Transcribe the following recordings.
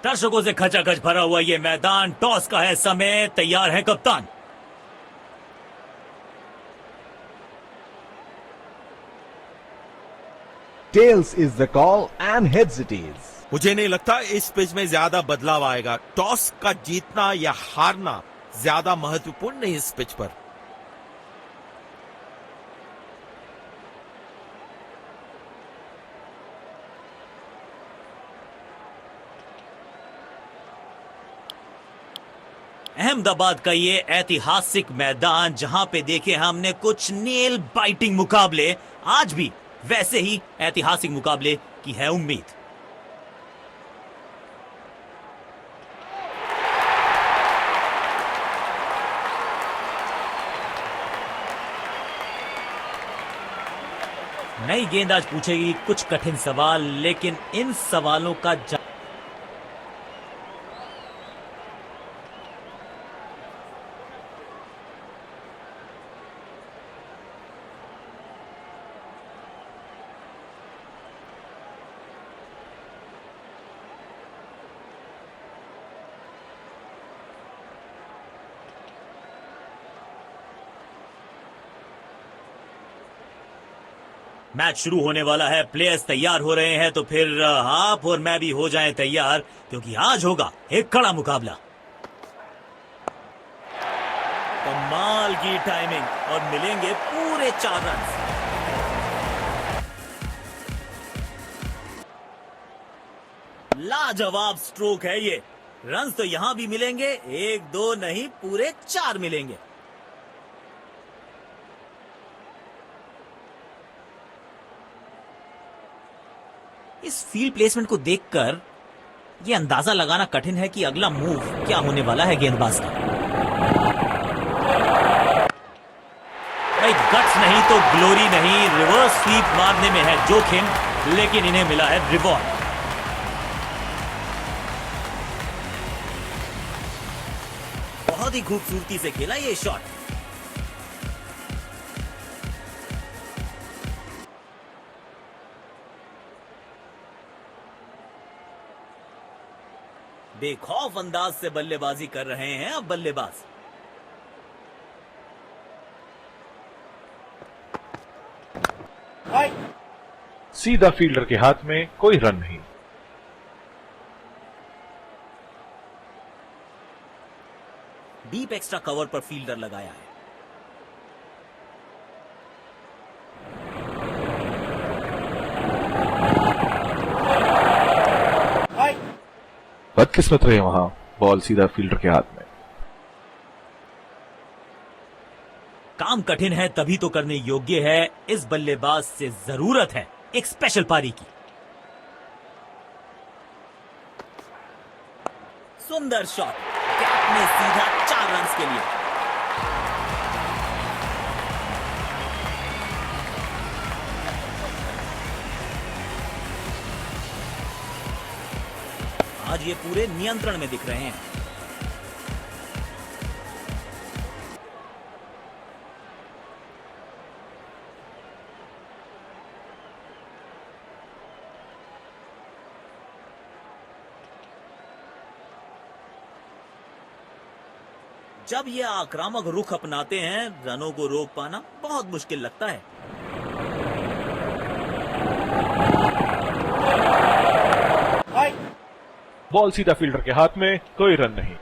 दर्शकों से खचाखच भरा हुआ ये मैदान, टॉस का है समय, तैयार है कप्तान। Tails is the call and heads it is. मुझे नहीं लगता इस पिच में ज्यादा बदलाव आएगा। टॉस का जीतना या हारना ज्यादा महत्वपूर्ण नहीं इस पिच पर। अहमदाबाद का ये ऐतिहासिक मैदान, जहां पे देखे हमने कुछ नेल बाइटिंग मुकाबले, आज भी वैसे ही ऐतिहासिक मुकाबले की है उम्मीद। नई गेंदबाज पूछेगी कुछ कठिन सवाल, लेकिन इन सवालों का मैच शुरू होने वाला है। प्लेयर्स तैयार हो रहे हैं, तो फिर आप और मैं भी हो जाएं तैयार, क्योंकि आज होगा एक कड़ा मुकाबला। कमाल की टाइमिंग और मिलेंगे पूरे 4 रन। लाजवाब स्ट्रोक है ये। रन तो यहां भी मिलेंगे, 1-2 नहीं, पूरे 4 मिलेंगे। इस फील्ड प्लेसमेंट को देखकर यह अंदाजा लगाना कठिन है कि अगला मूव क्या होने वाला है गेंदबाज का। भाई गट्स नहीं तो ग्लोरी नहीं, रिवर्स स्वीप मारने में है जोखिम, लेकिन इन्हें मिला है रिवॉर्ड। बहुत ही खूबसूरती से खेला ये शॉट। बेखौफ अंदाज से बल्लेबाजी कर रहे हैं अब बल्लेबाज। सीधा फील्डर के हाथ में, कोई रन नहीं। डीप एक्स्ट्रा कवर पर फील्डर लगाया है। बदकिस्मत रहे वहां, बॉल सीधा फील्डर के हाथ में। काम कठिन है तभी तो करने योग्य है। इस बल्लेबाज से जरूरत है एक स्पेशल पारी की। सुंदर शॉट, कैप में सीधा 4 रन के लिए। आज ये पूरे नियंत्रण में दिख रहे हैं। जब ये आक्रामक रुख अपनाते हैं, रनों को रोक पाना बहुत मुश्किल लगता है। बॉल सीधा फील्डर के हाथ में, कोई रन नहीं।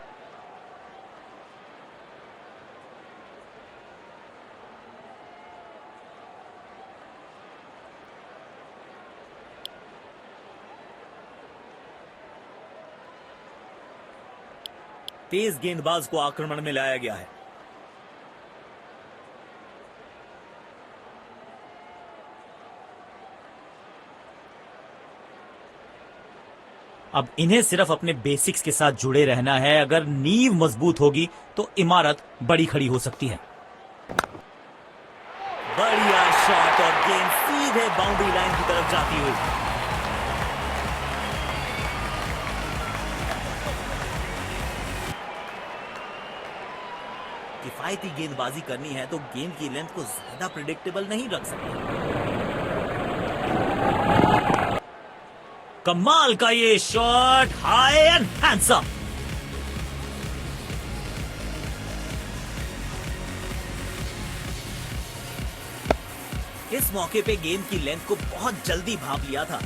तेज गेंदबाज को आक्रमण में लाया गया है। अब इन्हें सिर्फ अपने बेसिक्स के साथ जुड़े रहना है। अगर नींव मजबूत होगी तो इमारत बड़ी खड़ी हो सकती है। बढ़िया शॉट और गेंद सीधे बाउंड्री लाइन की तरफ जाती हुई। किफायती गेंदबाजी करनी है तो गेंद की लेंथ को ज्यादा प्रिडिक्टेबल नहीं रख सकते। कमाल का ये शॉट, हाई एंड हैंडसम। इस मौके पे गेंद की लेंथ को बहुत जल्दी भांप लिया था।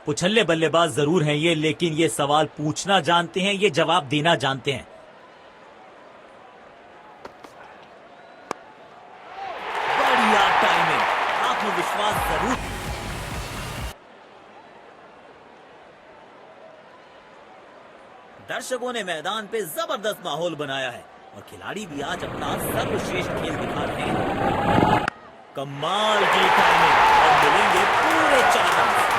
पुछल्ले बल्लेबाज जरूर हैं ये, लेकिन ये सवाल पूछना जानते हैं, ये जवाब देना जानते हैं। बढ़िया टाइमिंग, आत्मविश्वास जरूर। दर्शकों ने मैदान पे जबरदस्त माहौल बनाया है और खिलाड़ी भी आज अपना सर्वश्रेष्ठ खेल दिखा रहे हैं। कमाल की टाइमिंग और मिलेंगे पूरे 4 रन।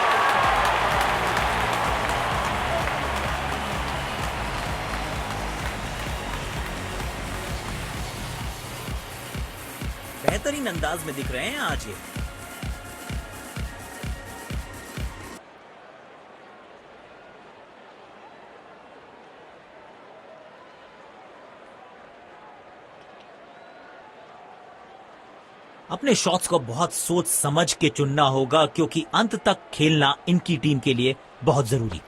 बेहतरीन अंदाज में दिख रहे हैं आज ये। अपने शॉट्स को बहुत सोच समझ के चुनना होगा, क्योंकि अंत तक खेलना इनकी टीम के लिए बहुत जरूरी।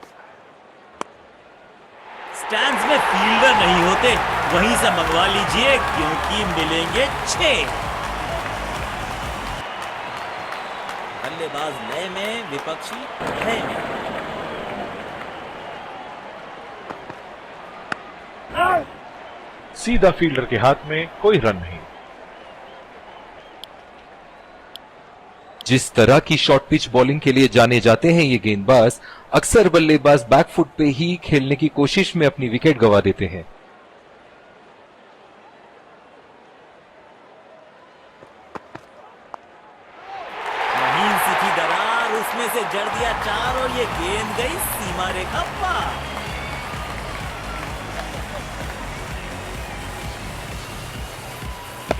स्टैंड्स में फील्डर नहीं होते, वहीं से मंगवा लीजिए, क्योंकि मिलेंगे 6। बल्लेबाज लय में, विपक्षी भय में। सीधा फील्डर के हाथ में, कोई रन नहीं। जिस तरह की शॉर्ट पिच बॉलिंग के लिए जाने जाते हैं ये गेंदबाज, अक्सर बल्लेबाज बैकफुट पे ही खेलने की कोशिश में अपनी विकेट गंवा देते हैं। महीन सी थी दरार, उसमें से जड़ दिया 4 और ये गेंद गई सीमा रेखा पार।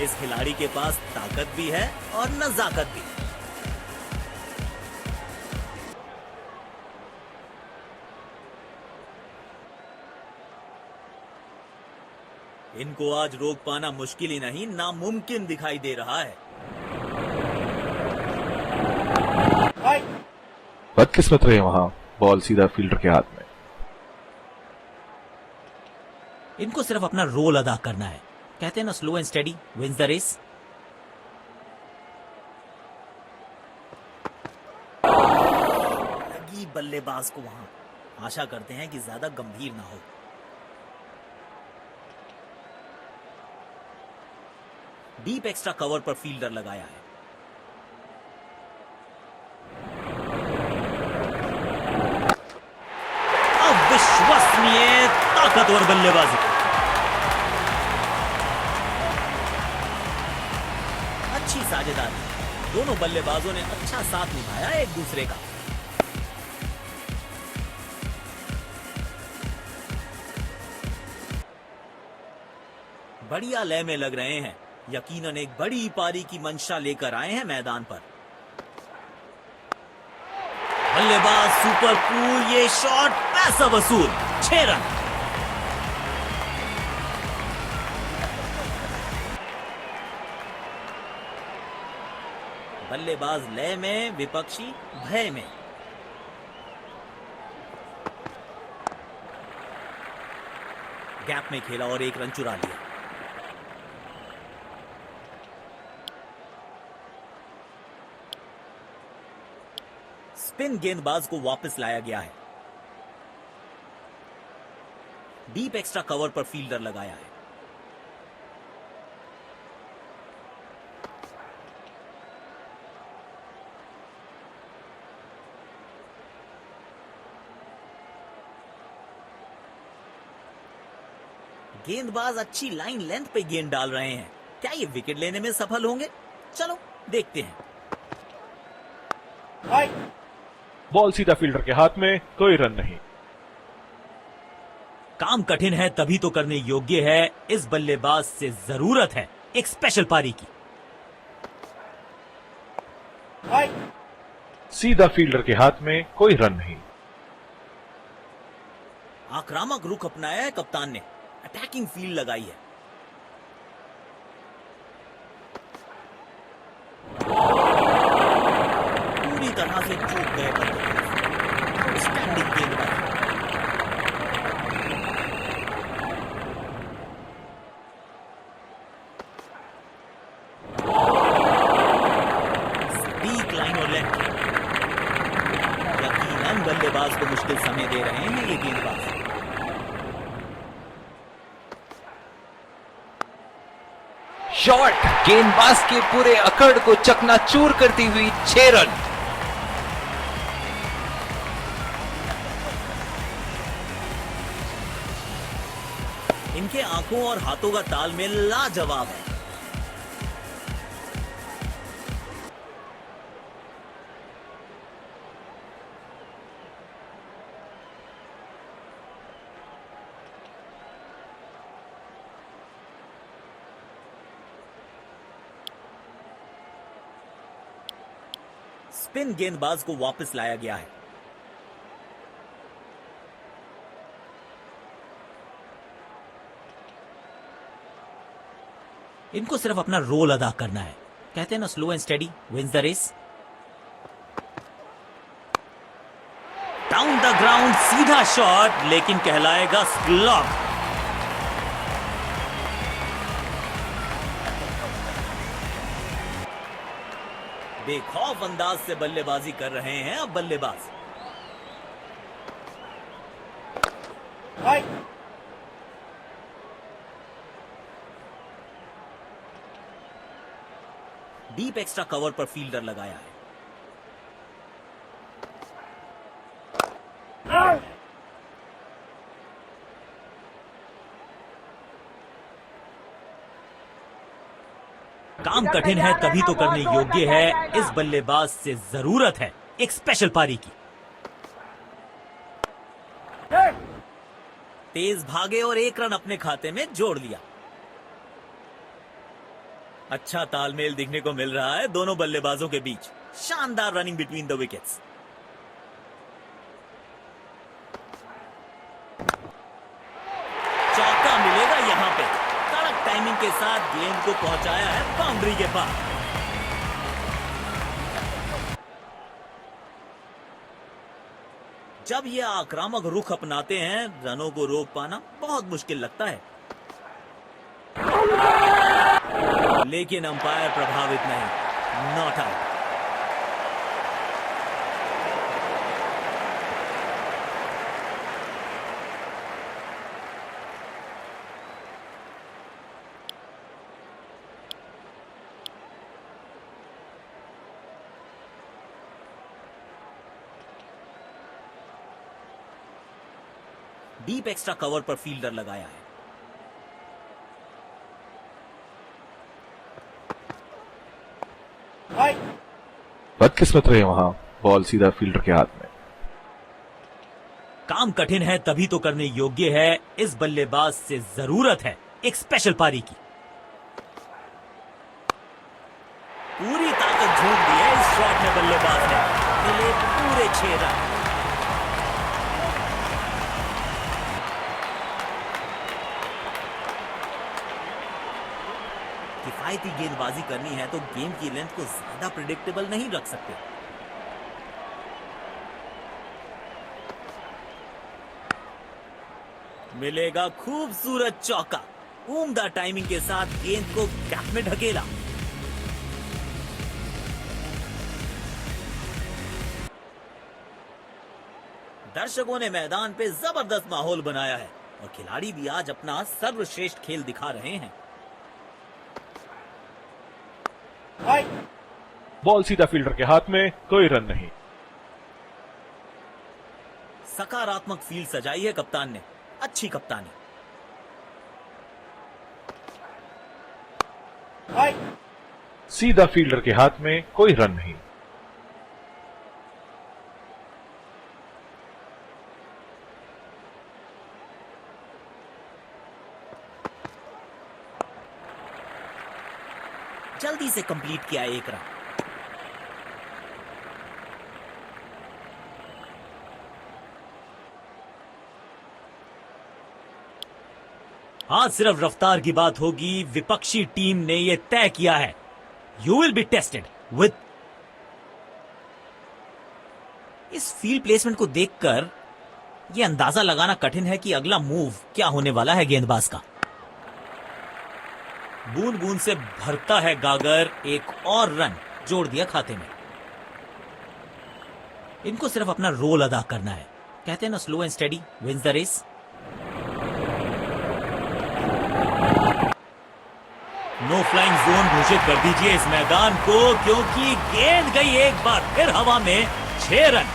इस खिलाड़ी के पास ताकत भी है और नजाकत भी। इनको आज रोक पाना मुश्किल ही नहीं, नामुमकिन दिखाई दे रहा है। बदकिस्मत रहे वहां, बॉल सीधा फील्डर के हाथ में। इनको सिर्फ अपना रोल अदा करना है। कहते हैं ना, slow and steady wins the race. लगी बल्लेबाज को वहां। आशा करते हैं कि ज्यादा गंभीर ना हो। डीप एक्स्ट्रा कवर पर फील्डर लगाया है। अविश्वसनीय ताकतवर बल्लेबाजी। अच्छी साझेदारी, दोनों बल्लेबाजों ने अच्छा साथ निभाया एक दूसरे का। बढ़िया लय में लग रहे हैं, यकीनन एक बड़ी पारी की मंशा लेकर आए हैं मैदान पर। बल्लेबाज सुपर कूल, ये शॉट पैसा वसूल, 6 रन। बल्लेबाज लय में, विपक्षी भय में। गैप में खेला और 1 रन चुरा लिया। स्पिन गेंदबाज को वापस लाया गया है। डीप एक्स्ट्रा कवर पर फील्डर लगाया है। गेंदबाज अच्छी लाइन लेंथ पे गेंद डाल रहे हैं। क्या ये विकेट लेने में सफल होंगे? चलो देखते हैं। बॉल सीधा फील्डर के हाथ में, कोई रन नहीं। काम कठिन है तभी तो करने योग्य है। इस बल्लेबाज से जरूरत है एक स्पेशल पारी की। सीधा फील्डर के हाथ में, कोई रन नहीं। आक्रामक रुख अपनाया है कप्तान ने, अटैकिंग फील्ड लगाई है। से चूक गए बल्लेबाज। स्टैंडिंग गेंदबाजी। सटीक लाइन और लेंथ। यकीनन बल्लेबाज को मुश्किल समय दे रहे हैं ये गेंदबाज। शॉट गेंदबाज के पूरे अकड़ को चकनाचूर करती हुई 6 रन। इनके आंखों और हाथों का तालमेल लाजवाब है। स्पिन गेंदबाज को वापस लाया गया है। इनको सिर्फ अपना रोल अदा करना है। कहते हैं ना, slow and steady wins the race. Down the ground सीधा शॉट, लेकिन कहलाएगा स्लॉग। बेखौफ अंदाज से बल्लेबाजी कर रहे हैं अब बल्लेबाज। डीप एक्स्ट्रा कवर पर फील्डर लगाया है। काम कठिन है तभी तो करने योग्य है। इस बल्लेबाज से जरूरत है एक स्पेशल पारी की। तेज भागे और 1 रन अपने खाते में जोड़ लिया। अच्छा तालमेल दिखने को मिल रहा है दोनों बल्लेबाजों के बीच। शानदार रनिंग बिटवीन द विकेट्स। चौका मिलेगा यहां पे। कड़क टाइमिंग के साथ गेंद को पहुंचाया है बाउंड्री के पास। जब ये आक्रामक रुख अपनाते हैं, रनों को रोक पाना बहुत मुश्किल लगता है। लेकिन अंपायर प्रभावित नहीं। Not out. Deep extra cover पर फील्डर लगाया है। बदकिस्मत रहे वहां, बॉल सीधा फील्डर के हाथ में। काम कठिन है तभी तो करने योग्य है। इस बल्लेबाज से जरूरत है एक स्पेशल पारी की। पूरी ताकत झोंक दी है इस शॉट में बल्लेबाज ने। मिले पूरे 6 रन। किफायती गेंदबाजी करनी है तो गेम की लेंथ को ज्यादा प्रिडिक्टेबल नहीं रख सकते। मिलेगा खूबसूरत चौका। उम्दा टाइमिंग के साथ गेंद को गैप में ढकेला। दर्शकों ने मैदान पे जबरदस्त माहौल बनाया है और खिलाड़ी भी आज अपना सर्वश्रेष्ठ खेल दिखा रहे हैं। बॉल सीधा फील्डर के हाथ में, कोई रन नहीं। सकारात्मक फील्ड सजाई है कप्तान ने। अच्छी कप्तानी। सीधा फील्डर के हाथ में, कोई रन नहीं। जल्दी से कंप्लीट किया 1 रन। आज सिर्फ रफ्तार की बात होगी। विपक्षी टीम ने यह तय किया है। You will be tested with इस फील्ड प्लेसमेंट को देखकर यह अंदाजा लगाना कठिन है कि अगला मूव क्या होने वाला है गेंदबाज का। बूंद बूंद से भरता है गागर, एक और रन जोड़ दिया खाते में। इनको सिर्फ अपना रोल अदा करना है। कहते हैं ना, slow and steady wins the race. No flying zone घोषित कर दीजिए इस मैदान को, क्योंकि गेंद गई एक बार फिर हवा में। 6 रन।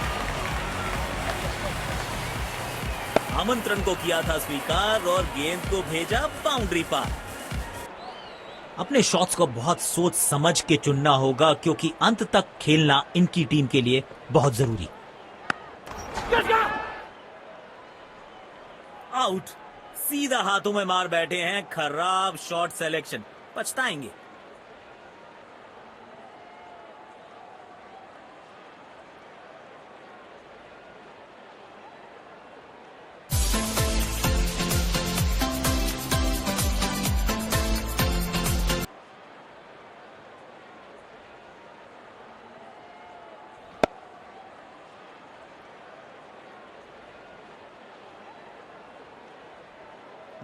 आमंत्रण को किया था स्वीकार और गेंद को भेजा बाउंड्री पार। अपने शॉट्स को बहुत सोच समझ के चुनना होगा, क्योंकि अंत तक खेलना इनकी टीम के लिए बहुत जरूरी। आउट। सीधा हाथों में मार बैठे हैं। खराब शॉट सिलेक्शन, पछताएंगे।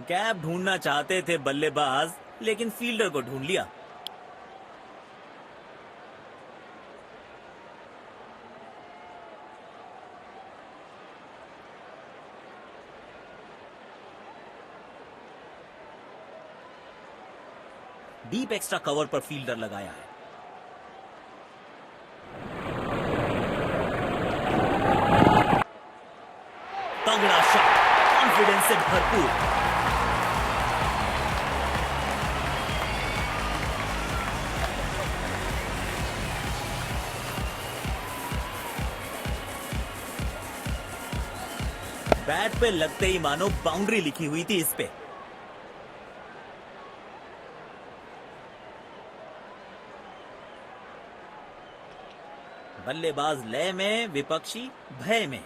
गैप ढूंढना चाहते थे बल्लेबाज, लेकिन फील्डर को ढूंढ लिया। डीप एक्स्ट्रा कवर पर फील्डर लगाया है। तगड़ा शॉट, कॉन्फिडेंस से भरपूर। बैट पे लगते ही मानो बाउंड्री लिखी हुई थी इस पे। बल्लेबाज लय में, विपक्षी भय में।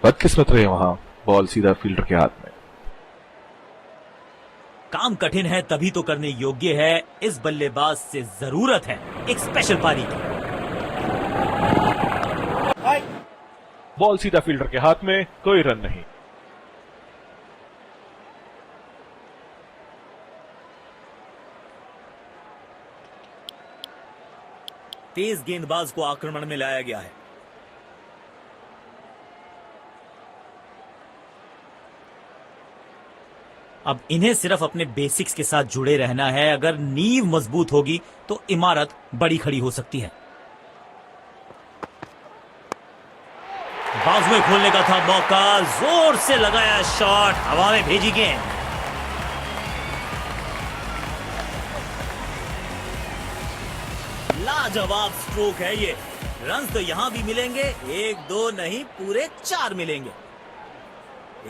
बदकिस्मत रहे वहां, बॉल सीधा फील्डर के हाथ में। काम कठिन है तभी तो करने योग्य है। इस बल्लेबाज से जरूरत है एक स्पेशल पारी की। बॉल सीधा फील्डर के हाथ में, कोई रन नहीं। तेज गेंदबाज को आक्रमण में लाया गया है। अब इन्हें सिर्फ अपने बेसिक्स के साथ जुड़े रहना है। अगर नींव मजबूत होगी तो इमारत बड़ी खड़ी हो सकती है। बाजुएं खोलने का था मौका, जोर से लगाया शॉट, हवा में भेजी गेंद। लाजवाब स्ट्रोक है ये। रन तो यहां भी मिलेंगे, 1-2 नहीं पूरे 4 मिलेंगे।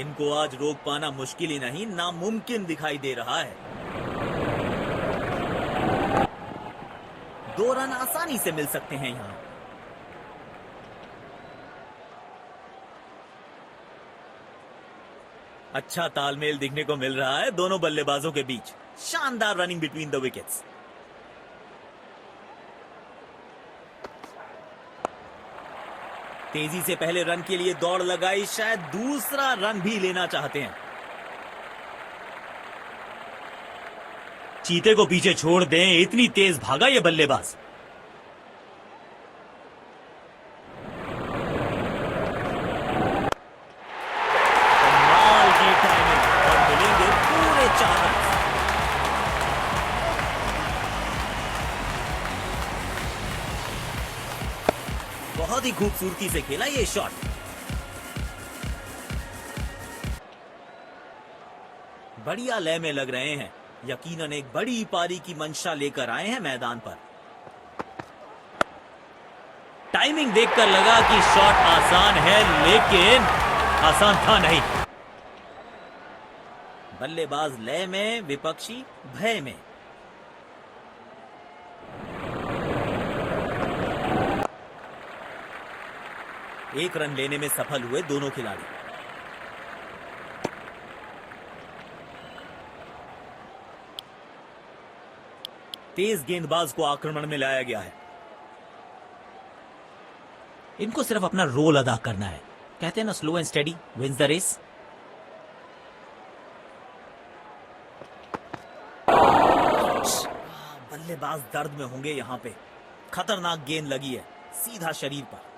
इनको आज रोक पाना मुश्किल ही नहीं, नामुमकिन दिखाई दे रहा है। 2 रन आसानी से मिल सकते हैं यहां। अच्छा तालमेल दिखने को मिल रहा है दोनों बल्लेबाजों के बीच। शानदार रनिंग बिटवीन द विकेट्स। तेजी से पहले रन के लिए दौड़ लगाई, शायद दूसरा रन भी लेना चाहते हैं। चीते को पीछे छोड़ दें, इतनी तेज भागा ये बल्लेबाज। कमाल की टाइमिंग और मिलेंगे पूरे 4 रन। बहुत ही खूबसूरती से खेला ये शॉट। बढ़िया लय में लग रहे हैं। यकीनन एक बड़ी पारी की मंशा लेकर आए हैं मैदान पर। टाइमिंग देखकर लगा कि शॉट आसान है, लेकिन आसान था नहीं। बल्लेबाज लय में, विपक्षी भय में। एक रन लेने में सफल हुए दोनों खिलाड़ी। तेज गेंदबाज को आक्रमण में लाया गया है। इनको सिर्फ अपना रोल अदा करना है। कहते हैं ना, slow and steady wins the race. बल्लेबाज दर्द में होंगे यहां पे। खतरनाक गेंद लगी है सीधा शरीर पर।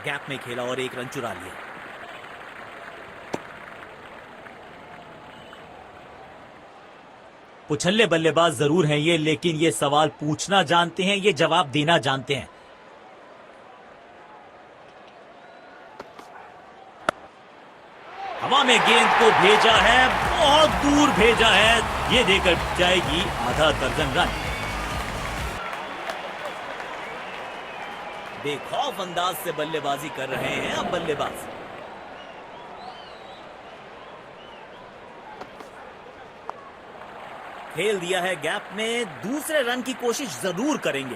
गैप में खेला और एक रन चुरा लिया। पुछल्ले बल्लेबाज जरूर हैं ये, लेकिन ये सवाल पूछना जानते हैं, ये जवाब देना जानते हैं। हवा में गेंद को भेजा है, बहुत दूर भेजा है। ये देकर जाएगी आधा दर्जन रन। बेखौफ अंदाज से बल्लेबाजी कर रहे हैं अब बल्लेबाज। खेल दिया है गैप में, दूसरे रन की कोशिश जरूर करेंगे।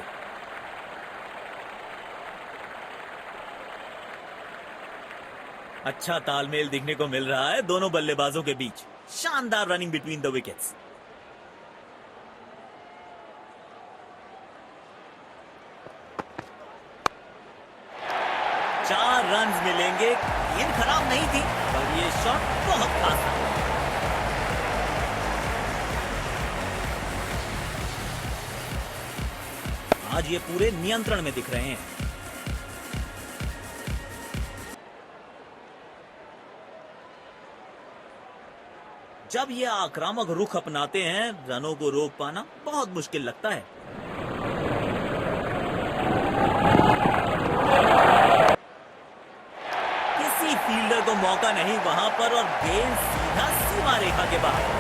अच्छा तालमेल दिखने को मिल रहा है दोनों बल्लेबाजों के बीच। शानदार रनिंग बिटवीन द विकेट्स। चार रन मिलेंगे। गेंद खराब नहीं थी, पर ये शॉट बहुत खास था। आज ये पूरे नियंत्रण में दिख रहे हैं। जब ये आक्रामक रुख अपनाते हैं, रनों को रोक पाना बहुत मुश्किल लगता है। किसी फील्डर को मौका नहीं वहां पर, और गेंद सीधा सीमा रेखा के बाहर।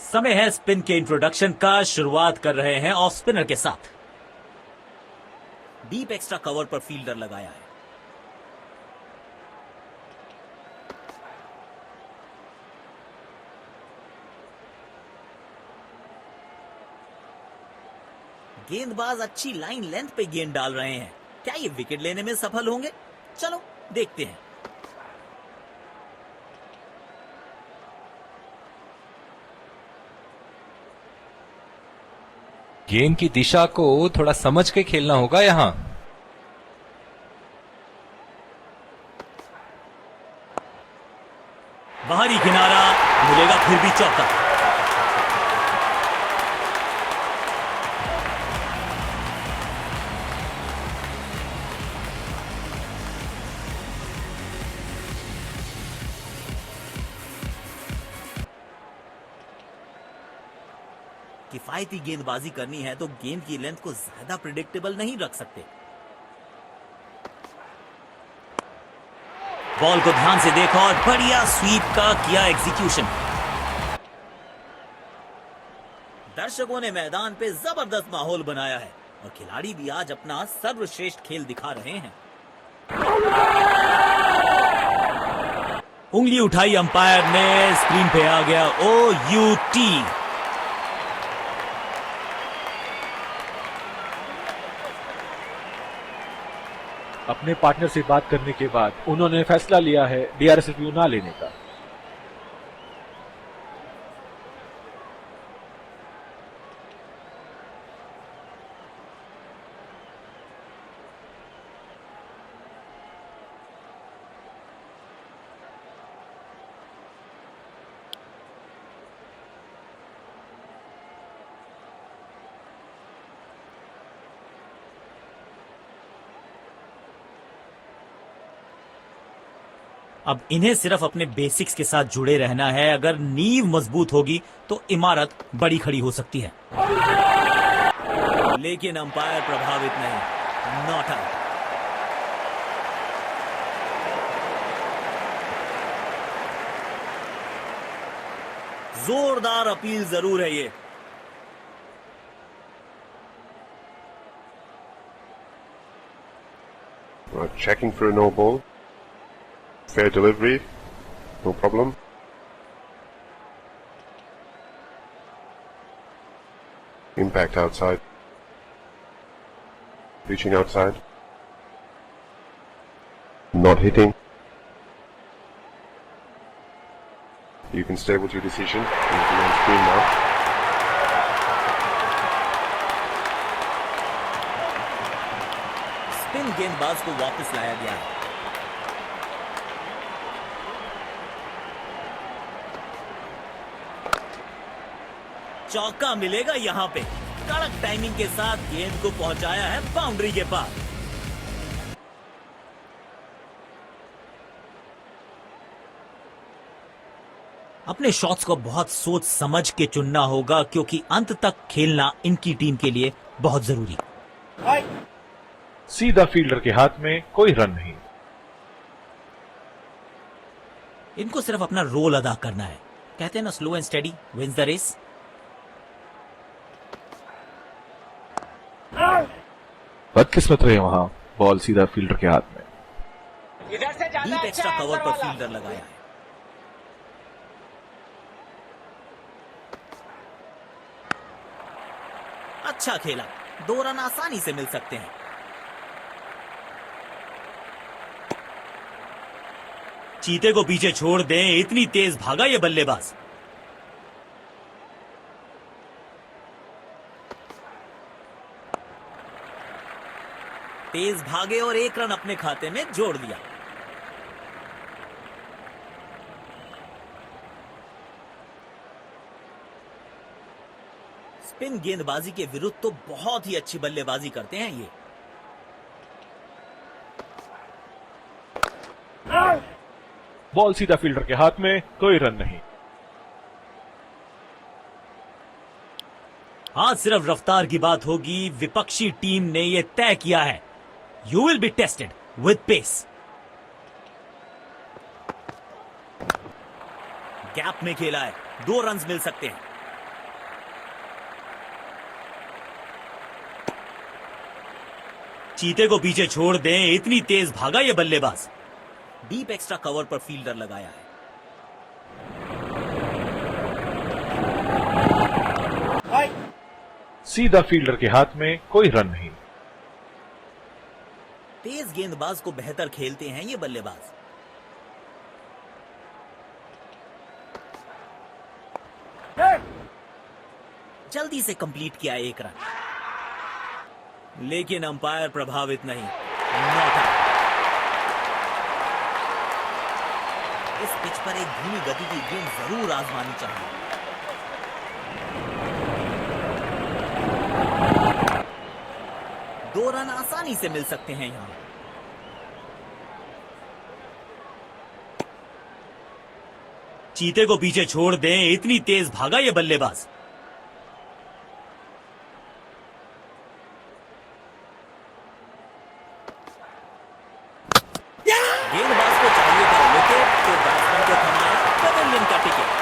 समय है स्पिन के इंट्रोडक्शन का। शुरुआत कर रहे हैं ऑफ स्पिनर के साथ। डीप एक्स्ट्रा कवर पर फील्डर लगाया है। गेंदबाज अच्छी लाइन लेंथ पे गेंद डाल रहे हैं। क्या ये विकेट लेने में सफल होंगे? चलो देखते हैं। गेंद की दिशा को थोड़ा समझ के खेलना होगा यहां। बाहरी किनारा मिलेगा, फिर भी चौका। किफायती गेंदबाजी करनी है तो गेंद की लेंथ को ज्यादा प्रिडिक्टेबल नहीं रख सकते। बॉल को ध्यान से देखा और बढ़िया स्वीप का किया एग्जीक्यूशन। दर्शकों ने मैदान पे जबरदस्त माहौल बनाया है और खिलाड़ी भी आज अपना सर्वश्रेष्ठ खेल दिखा रहे हैं। उंगली उठाई अंपायर ने, स्क्रीन पे आ गया OUT। अपने पार्टनर से बात करने के बाद उन्होंने फैसला लिया है DRS रिव्यू ना लेने का। अब इन्हें सिर्फ अपने बेसिक्स के साथ जुड़े रहना है। अगर नींव मजबूत होगी तो इमारत बड़ी खड़ी हो सकती है। लेकिन अंपायर प्रभावित नहीं। Not out. जोरदार अपील जरूर है ये। Checking for a no ball. Fair delivery, no problem. Impact outside. Reaching outside. Not hitting. You can stay with your decision. It'll be on screen now. Spin गेंदबाज को वापस लाया गया है। चौका मिलेगा यहां पे। कड़क टाइमिंग के साथ गेंद को पहुंचाया है बाउंड्री के पास। अपने शॉट्स को बहुत सोच समझ के चुनना होगा क्योंकि अंत तक खेलना इनकी टीम के लिए बहुत जरूरी। सीधा फील्डर के हाथ में, कोई रन नहीं। इनको सिर्फ अपना रोल अदा करना है। कहते हैं ना, slow and steady wins the race. बदकिस्मत रहे वहां, बॉल सीधा फील्डर के हाथ में। डीप एक्स्ट्रा कवर पर फील्डर लगाया है। अच्छा खेला, 2 रन आसानी से मिल सकते हैं। चीते को पीछे छोड़ दें, इतनी तेज भागा ये बल्लेबाज। तेज भागे और 1 रन अपने खाते में जोड़ दिया। स्पिन गेंदबाजी के विरुद्ध तो बहुत ही अच्छी बल्लेबाजी करते हैं ये। बॉल सीधा फील्डर के हाथ में, कोई रन नहीं। आज सिर्फ रफ्तार की बात होगी। विपक्षी टीम ने यह तय किया है, you will be tested with pace. Gap में खेला है, 2 रन मिल सकते हैं। चीते को पीछे छोड़ दें, इतनी तेज भागा ये बल्लेबाज। डीप एक्स्ट्रा कवर पर फील्डर लगाया है। सीधा फील्डर के हाथ में, कोई रन नहीं। तेज गेंदबाज को बेहतर खेलते हैं ये बल्लेबाज। जल्दी से कंप्लीट किया 1 रन, लेकिन अंपायर प्रभावित नहीं। Not out. इस पिच पर एक धीमी गति की गेंद जरूर आजमानी चाहिए। दो रन आसानी से मिल सकते हैं यहां। चीते को पीछे छोड़ दें, इतनी तेज भागा ये बल्लेबाज। गेंदबाज को चाहिए था विकेट, तो बैट्समैन को थमाया पवेलियन का टिकट।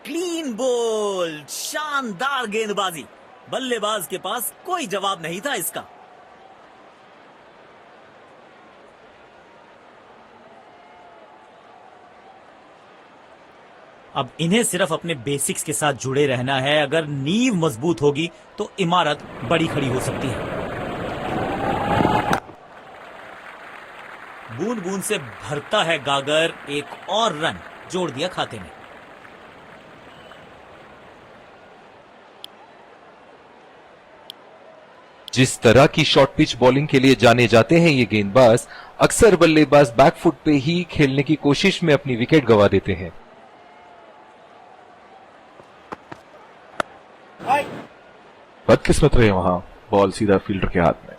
क्लीन बोल्ड, शानदार गेंदबाजी। बल्लेबाज के पास कोई जवाब नहीं था इसका। अब इन्हें सिर्फ अपने बेसिक्स के साथ जुड़े रहना है। अगर नींव मजबूत होगी तो इमारत बड़ी खड़ी हो सकती है। बूंद बूंद से भरता है गागर, एक और रन जोड़ दिया खाते में। जिस तरह की शॉर्ट पिच बॉलिंग के लिए जाने जाते हैं ये गेंदबाज, अक्सर बल्लेबाज बैकफुट पे ही खेलने की कोशिश में अपनी विकेट गंवा देते हैं। बदकिस्मत रहे वहां, बॉल सीधा फील्डर के हाथ में।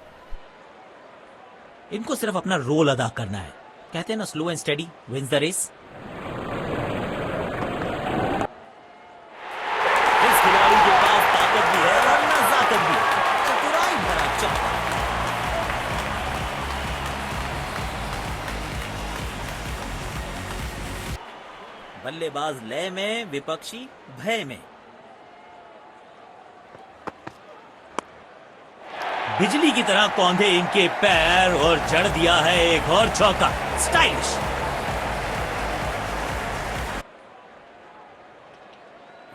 इनको सिर्फ अपना रोल अदा करना है। कहते हैं ना, slow and steady wins the race. इस खिलाड़ी के पास ताकत भी है और नजाकत भी। चतुराई भरा चौका। बल्लेबाज लय में, विपक्षी भय में। बिजली की तरह कौंधे इनके पैर और जड़ दिया है एक और चौका। स्टाइलिश।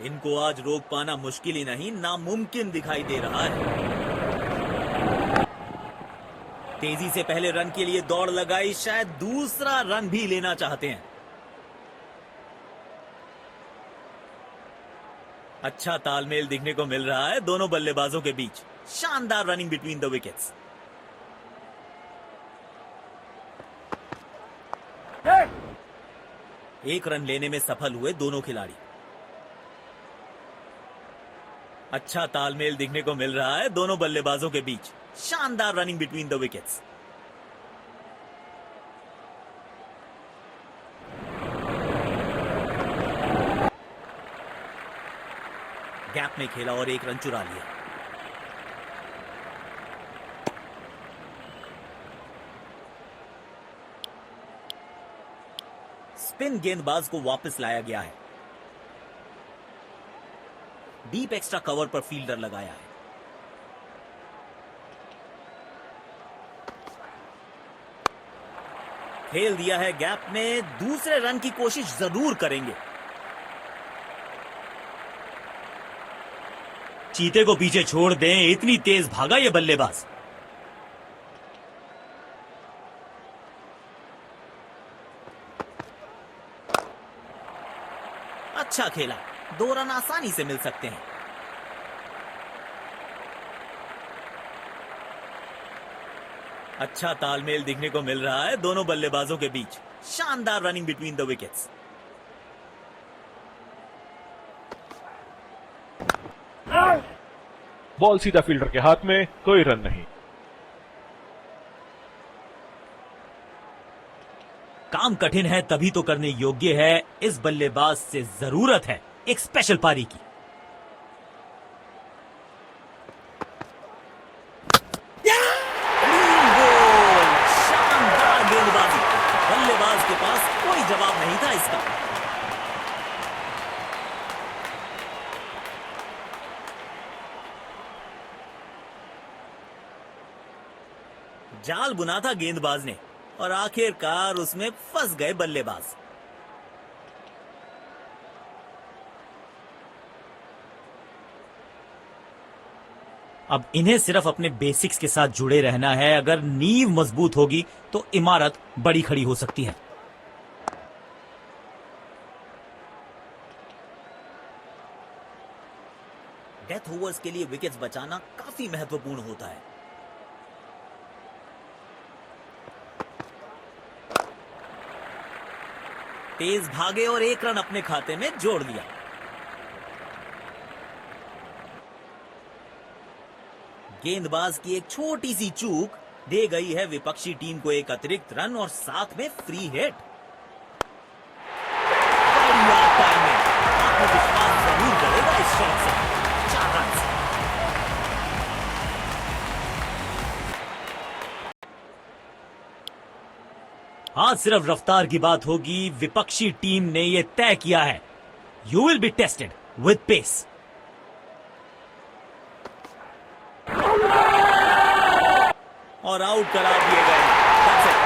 इनको आज रोक पाना मुश्किल ही नहीं, नामुमकिन दिखाई दे रहा है। तेजी से पहले रन के लिए दौड़ लगाई, शायद दूसरा रन भी लेना चाहते हैं। अच्छा तालमेल दिखने को मिल रहा है दोनों बल्लेबाजों के बीच। शानदार रनिंग बिटवीन द विकेट्स। एक रन लेने में सफल हुए दोनों खिलाड़ी। अच्छा तालमेल दिखने को मिल रहा है दोनों बल्लेबाजों के बीच। शानदार running between the wickets. Gap में खेला और एक रन चुरा लिया। स्पिन गेंदबाज को वापस लाया गया है। डीप एक्स्ट्रा कवर पर फील्डर लगाया है। खेल दिया है गैप में, दूसरे रन की कोशिश जरूर करेंगे। चीते को पीछे छोड़ दें, इतनी तेज भागा ये बल्लेबाज। अच्छा खेला, 2 रन आसानी से मिल सकते हैं। अच्छा तालमेल दिखने को मिल रहा है दोनों बल्लेबाजों के बीच। शानदार running between the wickets. Ball सीधा फील्डर के हाथ में, कोई रन नहीं। काम कठिन है तभी तो करने योग्य है। इस बल्लेबाज से जरूरत है एक स्पेशल पारी की। शानदार गेंदबाजी। बल्लेबाज के पास कोई जवाब नहीं था इसका। जाल बुना था गेंदबाज ने और आखिरकार उसमें फंस गए बल्लेबाज। अब इन्हें सिर्फ अपने बेसिक्स के साथ जुड़े रहना है। अगर नींव मजबूत होगी तो इमारत बड़ी खड़ी हो सकती है। डेथ ओवर्स के लिए विकेट्स बचाना काफी महत्वपूर्ण होता है। तेज भागे और एक रन अपने खाते में जोड़ लिया। गेंदबाज की एक छोटी सी चूक दे गई है विपक्षी टीम को एक अतिरिक्त रन और साथ में फ्री हिट। बढ़िया टाइमिंग, आत्मविश्वास जरूर बढ़ेगा इस शॉट से। 4 रन। आज सिर्फ रफ्तार की बात होगी। विपक्षी टीम ने यह तय किया है, you will be tested with pace. और आउट करा दिए गए। That's it.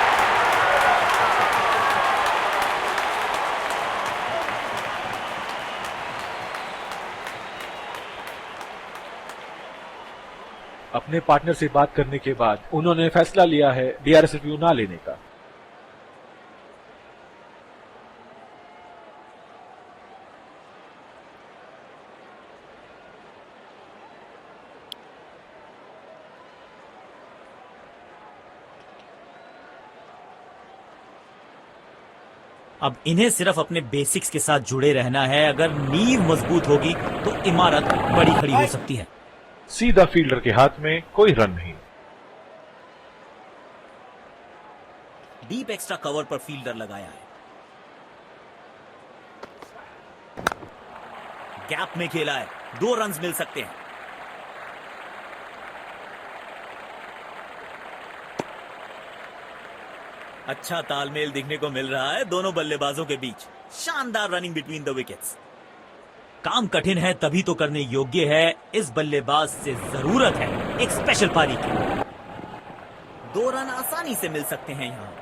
अपने पार्टनर से बात करने के बाद उन्होंने फैसला लिया है डीआरएस रिव्यू ना लेने का। अब इन्हें सिर्फ अपने बेसिक्स के साथ जुड़े रहना है। अगर नींव मजबूत होगी तो इमारत बड़ी खड़ी हो सकती है। सीधा फील्डर के हाथ में, कोई रन नहीं। डीप एक्स्ट्रा कवर पर फील्डर लगाया है। गैप में खेला है, 2 रन मिल सकते हैं। अच्छा तालमेल दिखने को मिल रहा है दोनों बल्लेबाजों के बीच। शानदार रनिंग बिटवीन द विकेट्स। काम कठिन है तभी तो करने योग्य है। इस बल्लेबाज से जरूरत है एक स्पेशल पारी की। 2 रन आसानी से मिल सकते हैं यहां।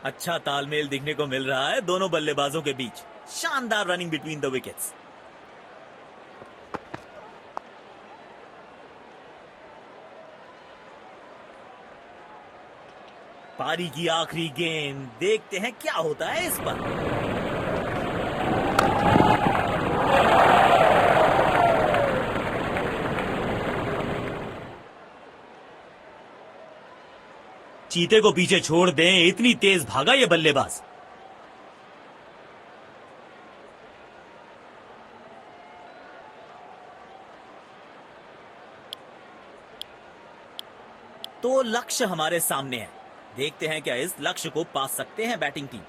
अच्छा तालमेल दिखने को मिल रहा है दोनों बल्लेबाजों के बीच। शानदार रनिंग बिटवीन द विकेट्स। पारी की आखिरी गेंद, देखते हैं क्या होता है इस पर। चीते को पीछे छोड़ दें, इतनी तेज भागा ये बल्लेबाज। तो लक्ष्य हमारे सामने है। देखते हैं क्या इस लक्ष्य को पा सकते हैं बैटिंग टीम।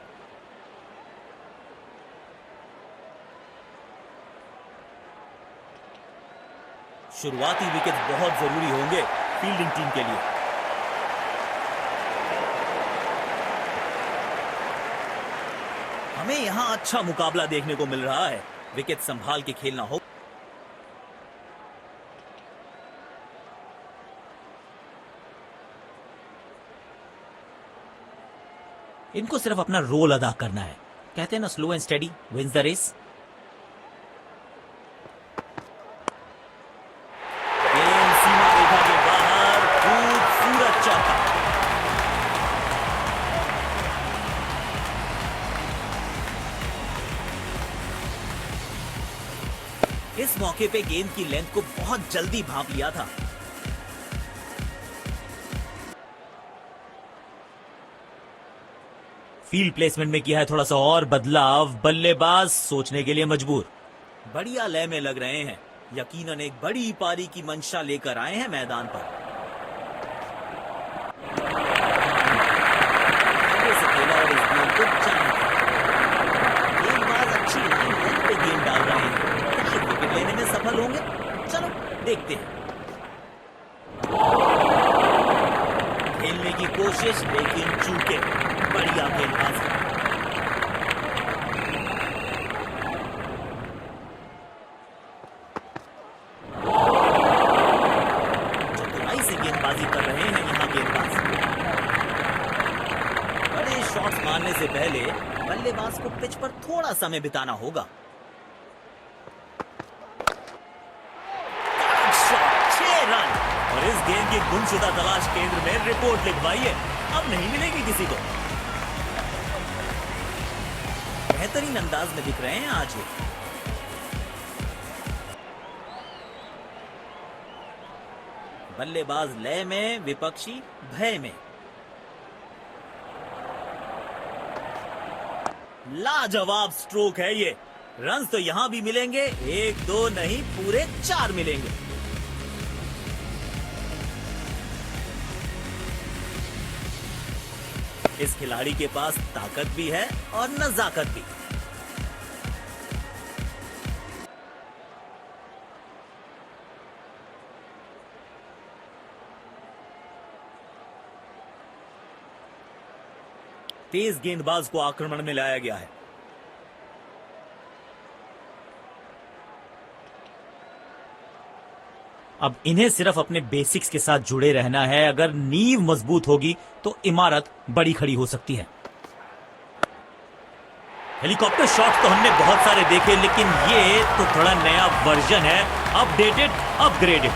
शुरुआती विकेट बहुत जरूरी होंगे फील्डिंग टीम के लिए। हमें यहां अच्छा मुकाबला देखने को मिल रहा है। विकेट संभाल के खेलना हो। इनको सिर्फ अपना रोल अदा करना है। कहते हैं ना, slow and steady wins the race. गेंद सीमा रेखा के बाहर, खूबसूरत चौका। इस मौके पे गेंद की लेंथ को बहुत जल्दी भांप लिया था। फील्ड प्लेसमेंट में किया है थोड़ा सा और बदलाव। बल्लेबाज सोचने के लिए मजबूर। बढ़िया लय में लग रहे हैं। यकीनन एक बड़ी पारी की मंशा लेकर आए हैं मैदान पर। आगे से खेला और इस गेंद को जाने दिया। गेंदबाज अच्छी लाइन लेंथ पे गेंद डाल रहे हैं। क्या ये विकेट लेने में सफल होंगे? चलो देखते हैं। खेलने की कोशिश लेकिन चूके। बढ़िया गेंदबाजी। चतुराई से गेंदबाजी कर रहे हैं यहां गेंदबाज। बड़े शॉट्स मारने से पहले बल्लेबाज को पिच पर थोड़ा समय बिताना होगा। Shot, 6 run. और इस गेंद की गुमशुदा तलाश केंद्र में रिपोर्ट लिखवाइए। अब नहीं मिलेगी किसी को। बेहतरीन अंदाज में दिख रहे हैं आज ये। बल्लेबाज लय में, विपक्षी भय में। लाजवाब स्ट्रोक है ये। रन्स तो यहां भी मिलेंगे। 1 2 नहीं, पूरे 4 मिलेंगे। इस खिलाड़ी के पास ताकत भी है और नजाकत भी। तेज गेंदबाज को आक्रमण में लाया गया है। अब इन्हें सिर्फ अपने बेसिक्स के साथ जुड़े रहना है। अगर नींव मजबूत होगी तो इमारत बड़ी खड़ी हो सकती है। हेलीकॉप्टर शॉट तो हमने बहुत सारे देखे, लेकिन ये तो थोड़ा नया वर्जन है। Updated, upgraded.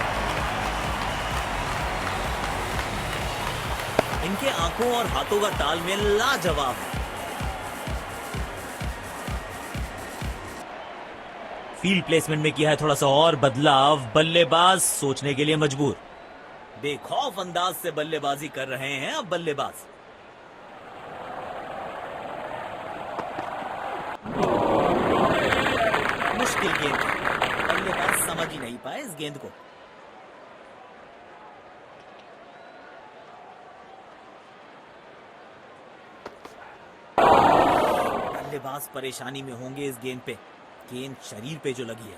इनके आंखों और हाथों का तालमेल लाजवाब है। फील्ड प्लेसमेंट में किया है थोड़ा सा और बदलाव। बल्लेबाज सोचने के लिए मजबूर। बेखौफ अंदाज से बल्लेबाजी कर रहे हैं अब बल्लेबाज। मुश्किल गेंद। बल्लेबाज समझ ही नहीं पाए इस गेंद को। बल्लेबाज परेशानी में होंगे इस गेंद पे। गेंद शरीर पे जो लगी है।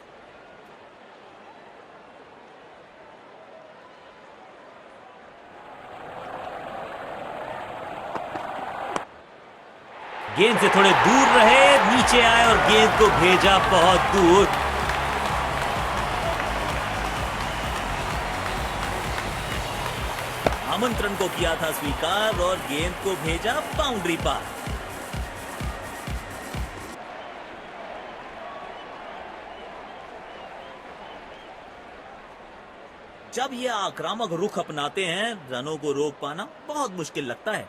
गेंद से थोड़े दूर रहे, नीचे आए और गेंद को भेजा बहुत दूर। आमंत्रण को किया था स्वीकार और गेंद को भेजा बाउंड्री पार। जब ये आक्रामक रुख अपनाते हैं, रनों को रोक पाना बहुत मुश्किल लगता है।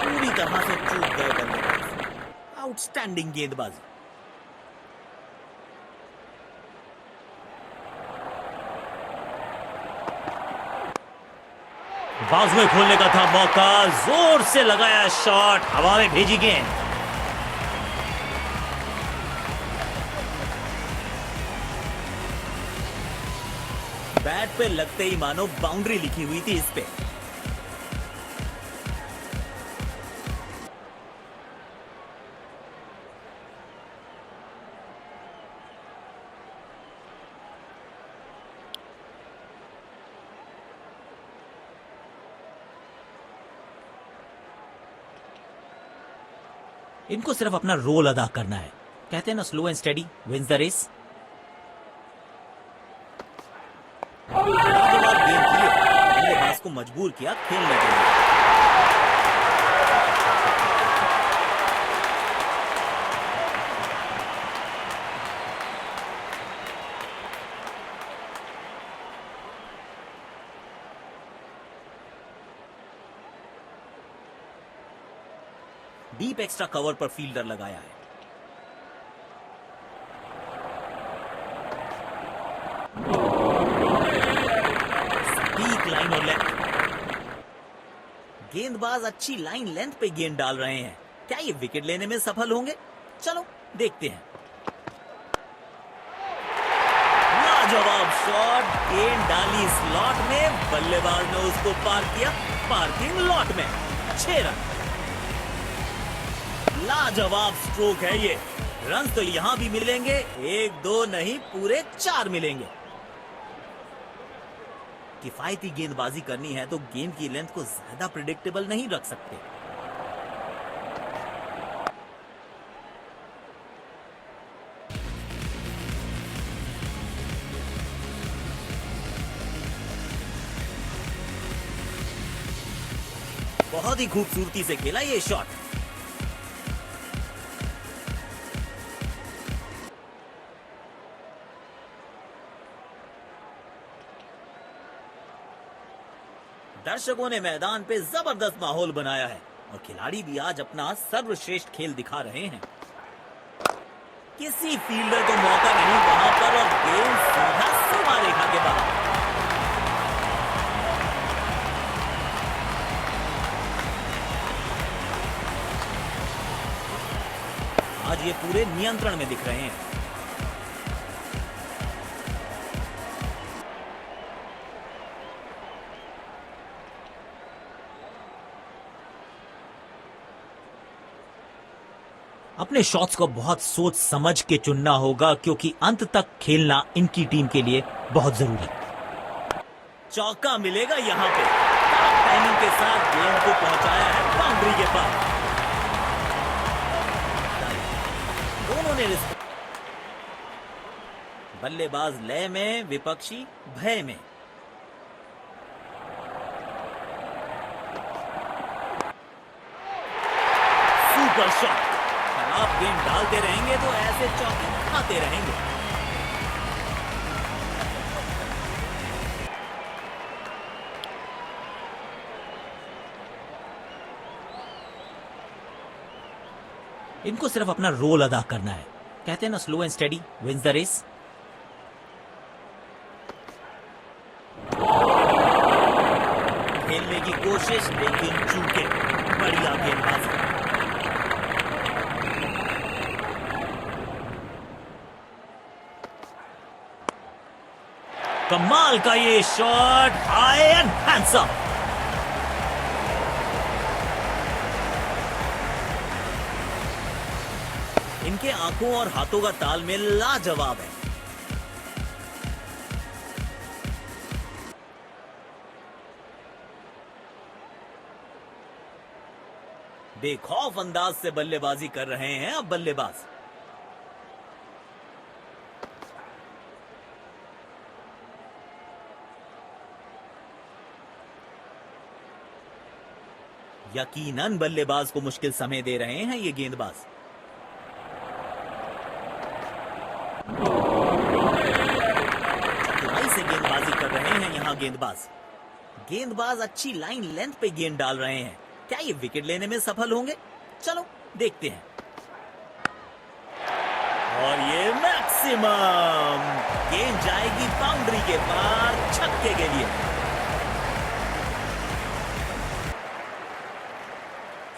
पूरी तरह से चूक गए बल्लेबाज। आउटस्टैंडिंग गेंदबाजी। बाजुएं खोलने का था मौका, जोर से लगाया शॉट, हवा में भेजी गेंद। बैट पे लगते ही मानो बाउंड्री लिखी हुई थी इस पे। इनको सिर्फ अपना रोल अदा करना है। कहते हैं ना, slow and steady wins the race. बल्लेबाज को मजबूर किया खेलने के लिए। डीप एक्स्ट्रा कवर पर फील्डर लगाया है। सटीक लाइन और लेंथ। गेंदबाज अच्छी लाइन लेंथ पे गेंद डाल रहे हैं। क्या ये विकेट लेने में सफल होंगे? चलो देखते हैं। लाजवाब शॉट, गेंद डाली स्लॉट में, बल्लेबाज ने उसको पार किया पार्किंग लॉट में। 6 रन। लाजवाब स्ट्रोक है ये। रन तो यहां भी मिलेंगे, 1-2 नहीं, पूरे 4 मिलेंगे। किफायती गेंदबाजी करनी है तो गेंद की लेंथ को ज्यादा प्रिडिक्टेबल नहीं रख सकते। बहुत ही खूबसूरती से खेला ये शॉट। दर्शकों ने मैदान पे जबरदस्त माहौल बनाया है और खिलाड़ी भी आज अपना सर्वश्रेष्ठ खेल दिखा रहे हैं। किसी फील्डर को मौका नहीं वहां पर और गेंद सीधा सीमा रेखा के बाहर। आज ये पूरे नियंत्रण में दिख रहे हैं। अपने शॉट्स को बहुत सोच समझ के चुनना होगा क्योंकि अंत तक खेलना इनकी टीम के लिए बहुत जरूरी। चौका मिलेगा यहां पे। टाइमिंग के साथ गेंद को पहुंचाया है बाउंड्री के पास। दोनों ने बल्लेबाज लय में, विपक्षी भय में। Super shot. आप गेंद डालते रहेंगे तो ऐसे चौके खाते रहेंगे। इनको सिर्फ अपना रोल अदा करना है। कहते हैं ना, slow and steady wins the race. खेलने की कोशिश लेकिन चूके। बढ़िया गेंदबाजी। कमाल का ये शॉट, हाई एंड हैंडसम। इनके आंखों और हाथों का तालमेल लाजवाब है। बेखौफ अंदाज से बल्लेबाजी कर रहे हैं अब बल्लेबाज। यकीनन बल्लेबाज को मुश्किल समय दे रहे हैं ये गेंदबाज। चतुराई से गेंदबाजी कर रहे हैं यहां गेंदबाज अच्छी लाइन लेंथ पे गेंद डाल रहे हैं। क्या ये विकेट लेने में सफल होंगे? चलो देखते हैं। और ये मैक्सिमम गेंद जाएगी बाउंड्री के पार छक्के के लिए।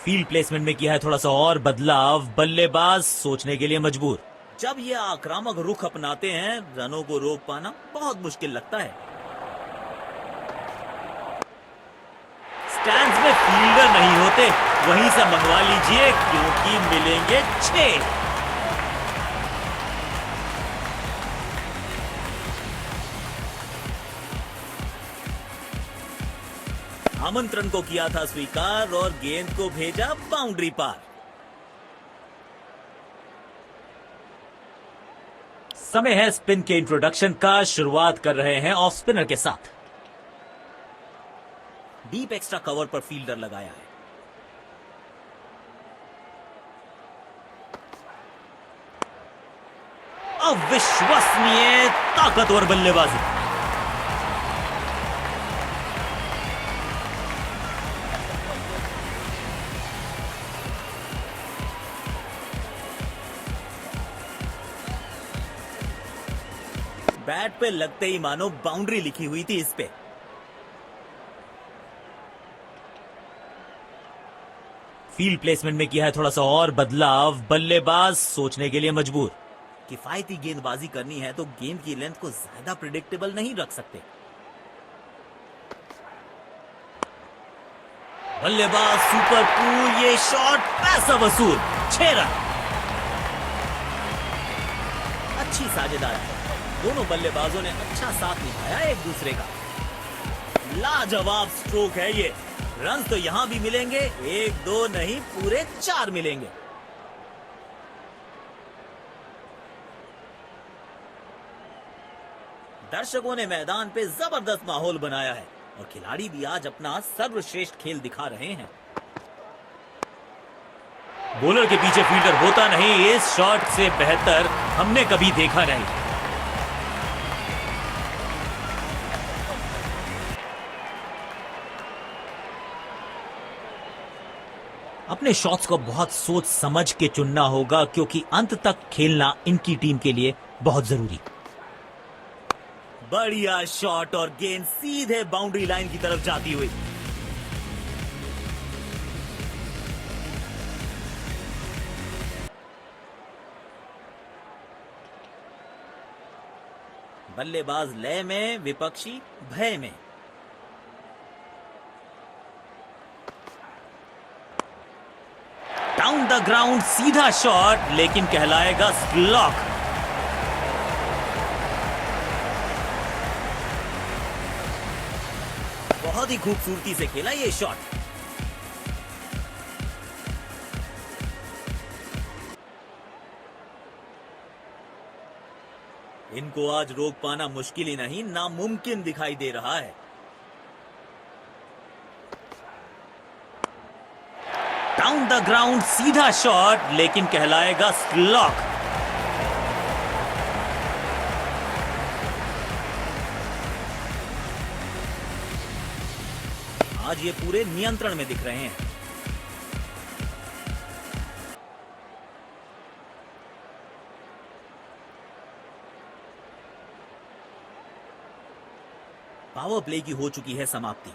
फील्ड प्लेसमेंट में किया है थोड़ा सा और बदलाव, बल्लेबाज सोचने के लिए मजबूर। जब ये आक्रामक रुख अपनाते हैं रनों को रोक पाना बहुत मुश्किल लगता है। स्टैंड्स में फील्डर नहीं होते, वहीं से मंगवा लीजिए क्योंकि मिलेंगे 6। आमंत्रण को किया था स्वीकार और गेंद को भेजा बाउंड्री पार। समय है स्पिन के इंट्रोडक्शन का। शुरुआत कर रहे हैं ऑफ स्पिनर के साथ। डीप एक्स्ट्रा कवर पर फील्डर लगाया है। अविश्वसनीय ताकतवर बल्लेबाजी। बैट पे लगते ही मानो बाउंड्री लिखी हुई थी इस पे। फील्ड प्लेसमेंट में किया है थोड़ा सा और बदलाव, बल्लेबाज सोचने के लिए मजबूर। किफायती गेंदबाजी करनी है तो गेंद की लेंथ को ज्यादा प्रिडिक्टेबल नहीं रख सकते। बल्लेबाज सुपर कूल, ये शॉट पैसा वसूल, 6 रन। अच्छी साझेदारी है, दोनों बल्लेबाजों ने अच्छा साथ निभाया एक दूसरे का। लाजवाब स्ट्रोक है ये। रन तो यहां भी मिलेंगे, 1-2 नहीं पूरे 4 मिलेंगे। दर्शकों ने मैदान पे जबरदस्त माहौल बनाया है और खिलाड़ी भी आज अपना सर्वश्रेष्ठ खेल दिखा रहे हैं। बॉलर के पीछे फील्डर होता नहीं, इस शॉट से बेहतर हमने कभी देखा नहीं। अपने शॉट्स को बहुत सोच समझ के चुनना होगा क्योंकि अंत तक खेलना इनकी टीम के लिए बहुत जरूरी। बढ़िया शॉट और गेंद सीधे बाउंड्री लाइन की तरफ जाती हुई। बल्लेबाज लय में, विपक्षी भय में। डाउन द ग्राउंड सीधा शॉट, लेकिन कहलाएगा स्लॉक। बहुत ही खूबसूरती से खेला ये शॉट। इनको आज रोक पाना मुश्किल ही नहीं, नामुमकिन दिखाई दे रहा है। डाउन द ग्राउंड सीधा शॉट, लेकिन कहलाएगा स्लॉक। आज ये पूरे नियंत्रण में दिख रहे हैं। पावर प्ले की हो चुकी है समाप्ति,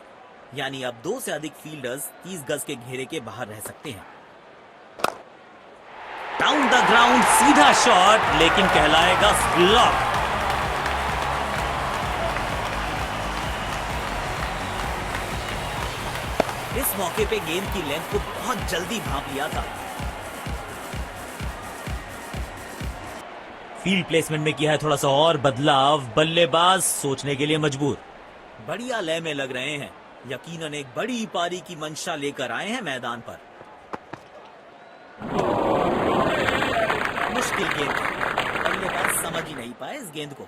यानी अब 2 से अधिक फील्डर्स 30 गज के घेरे के बाहर रह सकते हैं। डाउन द ग्राउंड सीधा शॉट, लेकिन कहलाएगा स्लॉक। इस मौके पे गेंद की लेंथ को बहुत जल्दी भांप लिया था। फील्ड प्लेसमेंट में किया है थोड़ा सा और बदलाव, बल्लेबाज सोचने के लिए मजबूर। बढ़िया लय में लग रहे हैं, यकीनन एक बड़ी पारी की मंशा लेकर आए हैं मैदान पर। मुश्किल गेंद, बल्लेबाज समझ ही नहीं पाए इस गेंद को।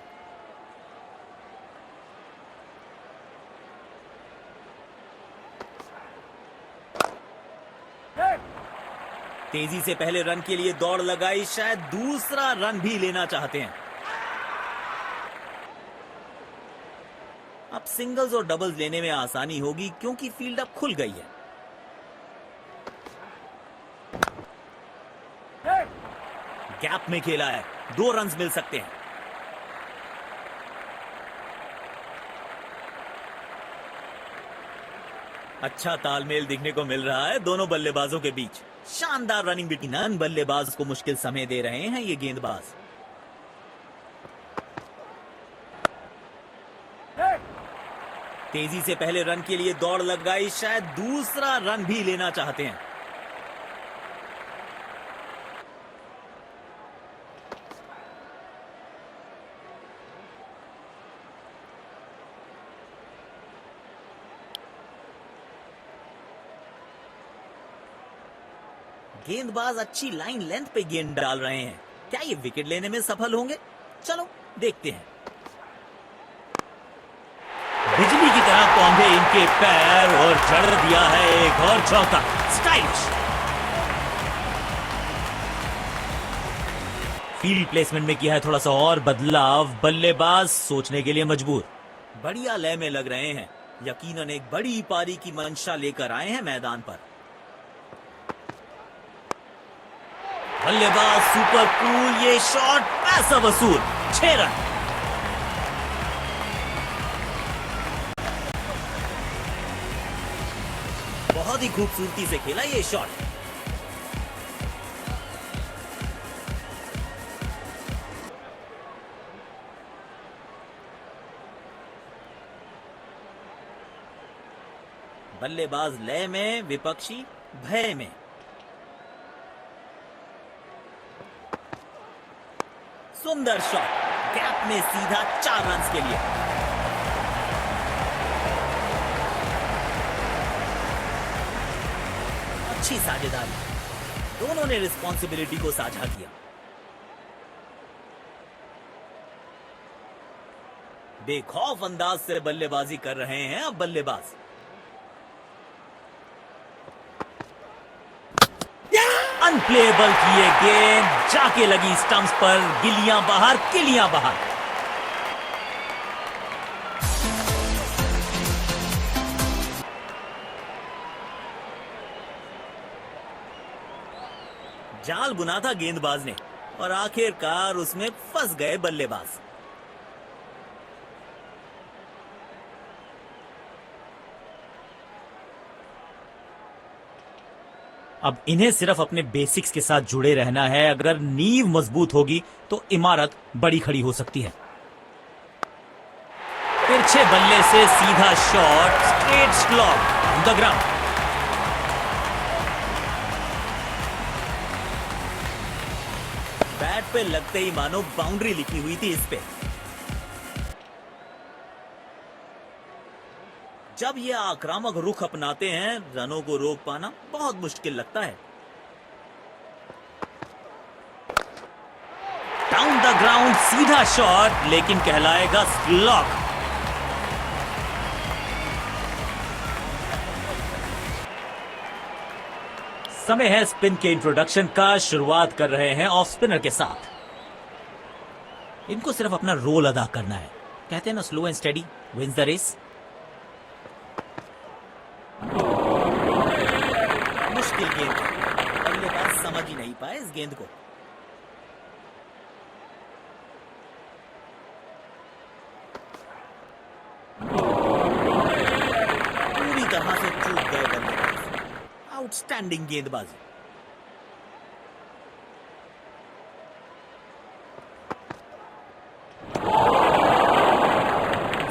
तेजी से पहले रन के लिए दौड़ लगाई, शायद दूसरा रन भी लेना चाहते हैं। अब सिंगल्स और डबल्स लेने में आसानी होगी क्योंकि फील्ड अब खुल गई है। गैप में खेला है, 2 रन्स मिल सकते हैं। अच्छा तालमेल दिखने को मिल रहा है दोनों बल्लेबाजों के बीच। शानदार रनिंग बिटवीन बल्लेबाज को मुश्किल समय दे रहे हैं ये गेंदबाज। तेजी से पहले रन के लिए दौड़ लगाई, शायद दूसरा रन भी लेना चाहते हैं। गेंदबाज अच्छी लाइन लेंथ पे गेंद डाल रहे हैं। क्या ये विकेट लेने में सफल होंगे? चलो देखते हैं। बिजली की तरह कौंधे इनके पैर और जड़ दिया है एक और चौका। स्टाइलिश फील्ड प्लेसमेंट में किया है थोड़ा सा और बदलाव। बल्लेबाज सोचने के लिए मजबूर। बढ़िया लय में लग रहे हैं, यकीनन एक बड़ी पारी की मंशा लेकर आए हैं मैदान पर। बल्लेबाज सुपर कूल, ये शॉट पैसा वसूल। 6 रन। बहुत ही खूबसूरती से खेला ये शॉट। बल्लेबाज लय में, विपक्षी भय में। सुंदर शॉट, गैप में सीधा 4 रन के लिए। अच्छी साझेदारी, दोनों ने रिस्पॉन्सिबिलिटी को साझा किया। बेखौफ अंदाज से बल्लेबाजी कर रहे हैं अब बल्लेबाज। अनप्लेएबल किए गेंद, जाके लगी स्टंप्स पर। गिलियां बाहर, किलियां बाहर। जाल बुना था गेंदबाज ने और आखिरकार उसमें फंस गए बल्लेबाज। अब इन्हें सिर्फ अपने बेसिक्स के साथ जुड़े रहना है। अगर नींव मजबूत होगी तो इमारत बड़ी खड़ी हो सकती है। तिरछे बल्ले से सीधा shot, straight slog on the ground. Bat पे लगते ही मानो बाउंड्री लिखी हुई थी इस पे। जब ये आक्रामक रुख अपनाते हैं, रनों को रोक पाना बहुत मुश्किल लगता है। डाउन द ग्राउंड सीधा शॉट, लेकिन कहलाएगा स्लॉग। समय है स्पिन के इंट्रोडक्शन का। शुरुआत कर रहे हैं ऑफ स्पिनर के साथ। इनको सिर्फ अपना रोल अदा करना है। कहते हैं ना, slow and steady wins the race. मुश्किल गेंद, बल्लेबाज समझ ही नहीं पाए इस गेंद को। पूरी तरह से चूक गए बल्लेबाज। आउटस्टैंडिंग गेंदबाजी।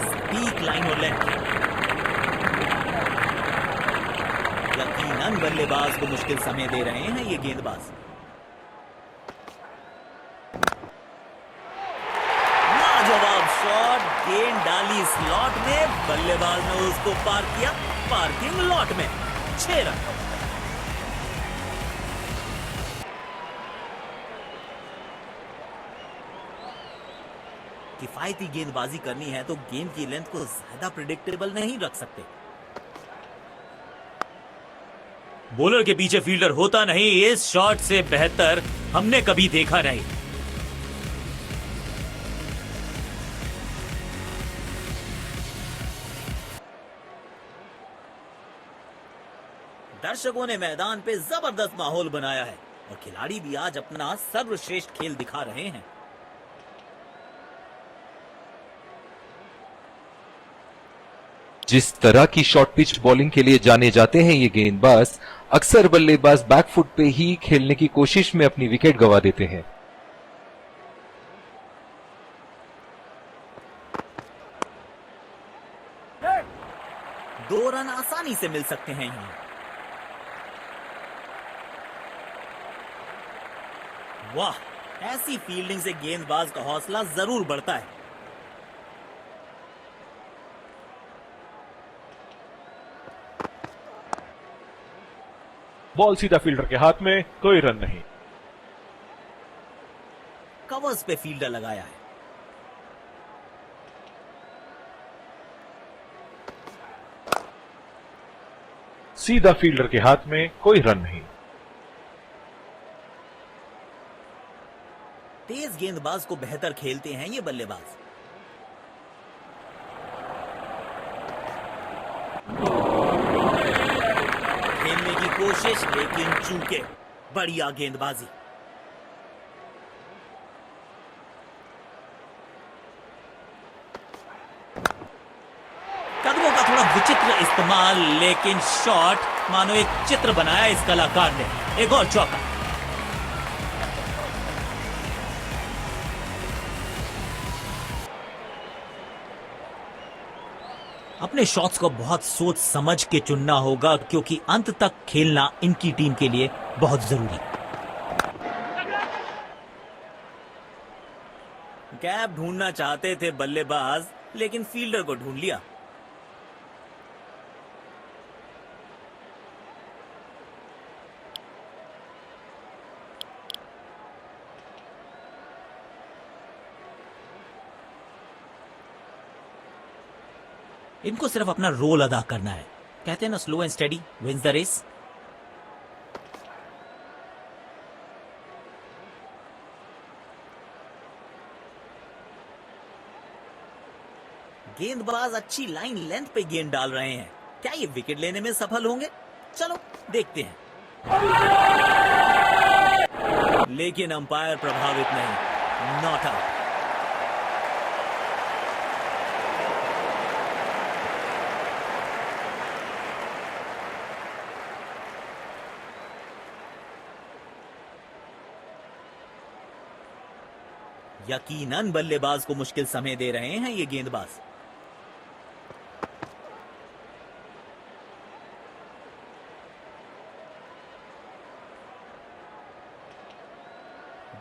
स्पीक लाइन और लेंथ। यकीनन बल्लेबाज को मुश्किल समय दे रहे हैं ये गेंदबाज। लाजवाब शॉट, गेंद डाली स्लॉट में, बल्लेबाज ने उसको पार किया पार्किंग लॉट में। 6 रन। किफायती गेंदबाजी करनी है तो गेंद की लेंथ को ज्यादा प्रिडिक्टेबल नहीं रख सकते। बॉलर के पीछे फील्डर होता नहीं, इस शॉट से बेहतर हमने कभी देखा नहीं। दर्शकों ने मैदान पे जबरदस्त माहौल बनाया है और खिलाड़ी भी आज अपना सर्वश्रेष्ठ खेल दिखा रहे हैं। जिस तरह की शॉर्ट पिच बॉलिंग के लिए जाने जाते हैं ये गेंदबाज अक्सर बल्लेबाज बैकफुट पे ही खेलने की कोशिश में अपनी विकेट गंवा देते हैं। दो रन आसानी से मिल सकते हैं यहां। वाह, ऐसी फील्डिंग से गेंदबाज का हौसला जरूर बढ़ता है। बॉल सीधा फील्डर के हाथ में, कोई रन नहीं। कवर्स पे फील्डर लगाया है। सीधा फील्डर के हाथ में, कोई रन नहीं। तेज गेंदबाज को बेहतर खेलते हैं ये बल्लेबाज। खेलने की कोशिश लेकिन चूके। बढ़िया गेंदबाजी। कदमों का थोड़ा विचित्र इस्तेमाल, लेकिन शॉट मानो एक चित्र बनाया इस कलाकार ने। एक और चौका। अपने शॉट्स को बहुत सोच समझ के चुनना होगा क्योंकि अंत तक खेलना इनकी टीम के लिए बहुत जरूरी है। गैप ढूंढना चाहते थे बल्लेबाज, लेकिन फील्डर को ढूंढ लिया। इनको सिर्फ अपना रोल अदा करना है। कहते हैं ना, slow and steady wins the race. गेंदबाज अच्छी लाइन लेंथ पे गेंद डाल रहे हैं। क्या ये विकेट लेने में सफल होंगे? चलो देखते हैं। लेकिन अंपायर प्रभावित नहीं। Not out. यकीनन बल्लेबाज को मुश्किल समय दे रहे हैं ये गेंदबाज।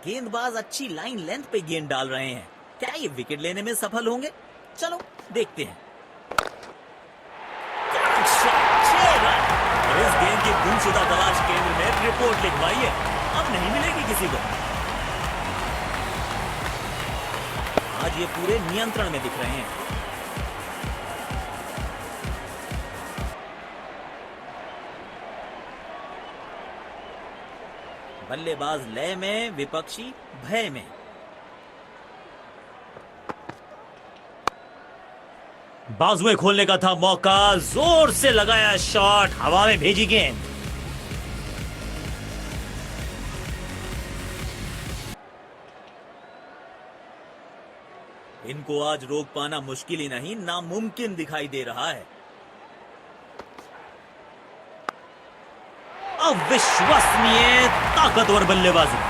गेंदबाज अच्छी लाइन लेंथ पे गेंद डाल रहे हैं। क्या ये विकेट लेने में सफल होंगे? चलो देखते हैं। क्या शॉट! 6 रन। इस गेंद की गुमशुदा तलाश केंद्र में रिपोर्ट लिखवाइए। अब नहीं मिलेगी किसी को। आज ये पूरे नियंत्रण में दिख रहे हैं। बल्लेबाज लय में, विपक्षी भय में। बाजुएं खोलने का था मौका, जोर से लगाया शॉट, हवा में भेजी गेंद। इनको आज रोक पाना मुश्किल ही नहीं, नामुमकिन दिखाई दे रहा है। अविश्वसनीय ताकतवर बल्लेबाजी।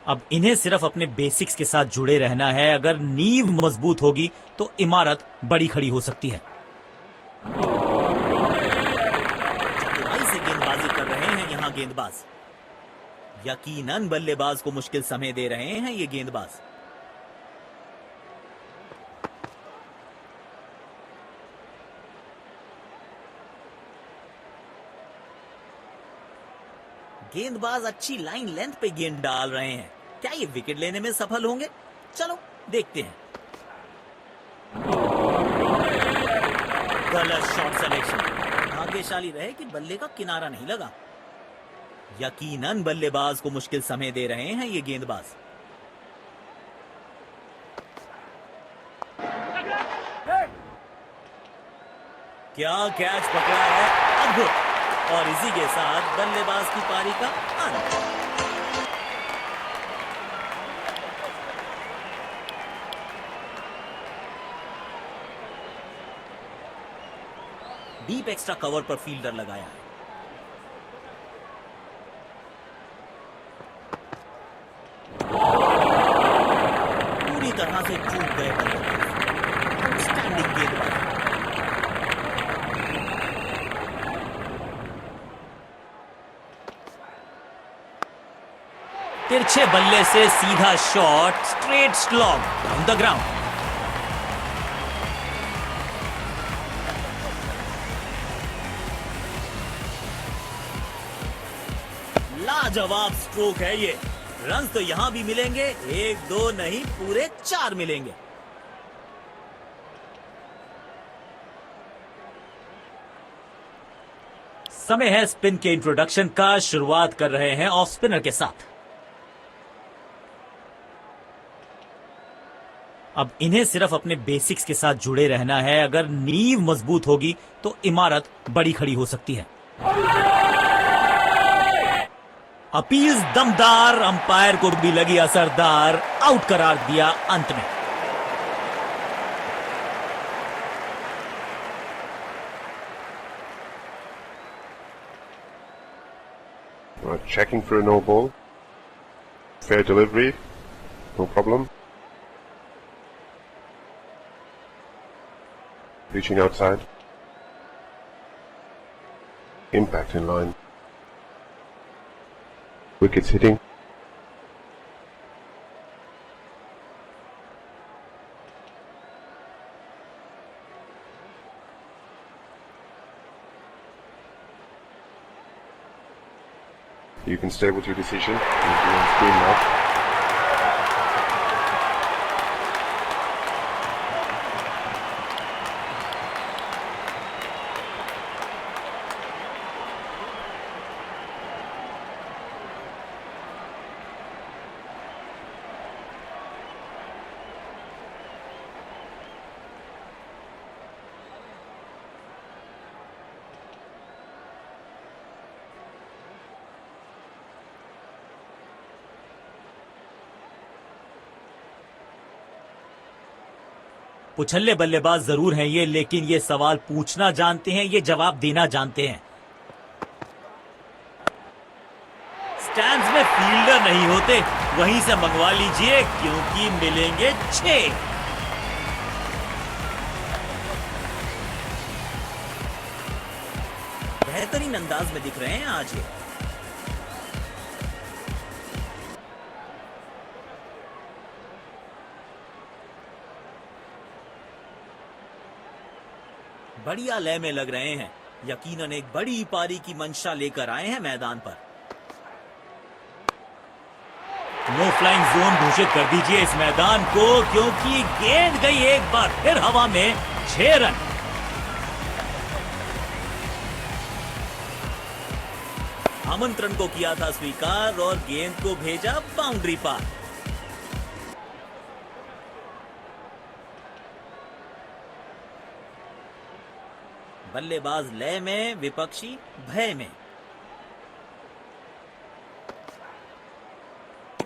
अब इन्हें सिर्फ अपने बेसिक्स के साथ जुड़े रहना है। अगर नींव मजबूत होगी तो इमारत बड़ी खड़ी हो सकती है। चतुराई से गेंदबाजी कर रहे हैं यहां गेंदबाज। यकीनन बल्लेबाज को मुश्किल समय दे रहे हैं ये गेंदबाज। गेंदबाज अच्छी लाइन लेंथ पे गेंद डाल रहे हैं। क्या ये विकेट लेने में सफल होंगे? चलो देखते हैं। गलत शॉट सिलेक्शन। भाग्यशाली रहे कि बल्ले का किनारा नहीं लगा। यकीनन बल्लेबाज को मुश्किल समय दे रहे हैं ये गेंदबाज। क्या कैच पकड़ा है, अद्भुत। और इसी के साथ बल्लेबाज की पारी का अंत। डीप एक्स्ट्रा कवर पर फील्डर लगाया है। पूरी तरह से चूक गए बल्लेबाज। स्टैंडिंग गेंदबाज। तिरछे बल्ले से सीधा shot, straight slog down the ground. लाजवाब स्ट्रोक है ये। रन तो यहां भी मिलेंगे, 1-2 नहीं पूरे 4 मिलेंगे। समय है स्पिन के इंट्रोडक्शन का। शुरुआत कर रहे हैं ऑफ स्पिनर के साथ। अब इन्हें सिर्फ अपने बेसिक्स के साथ जुड़े रहना है। अगर नींव मजबूत होगी तो इमारत बड़ी खड़ी हो सकती है। अपील्स दमदार, अंपायर को भी लगी असरदार। आउट करार दिया अंत में। Checking for a no ball. Fair delivery. No problem. Reaching outside. Impact in line. Wickets hitting. You can stay with your decision. You'll be on screen now. उछल्ले बल्लेबाज जरूर हैं ये, लेकिन ये सवाल पूछना जानते हैं, ये जवाब देना जानते हैं। स्टैंड्स में फील्डर नहीं होते, वहीं से मंगवा लीजिए क्योंकि मिलेंगे 6। बेहतरीन अंदाज में दिख रहे हैं आज ये। बढ़िया लय में लग रहे हैं। यकीनन एक बड़ी पारी की मंशा लेकर आए हैं मैदान पर। नो फ्लाइंग जोन घोषित कर दीजिए इस मैदान को, क्योंकि गेंद गई एक बार फिर हवा में। 6 रन। आमंत्रण को किया था स्वीकार और गेंद को भेजा बाउंड्री पार। बल्लेबाज लय में, विपक्षी भय में।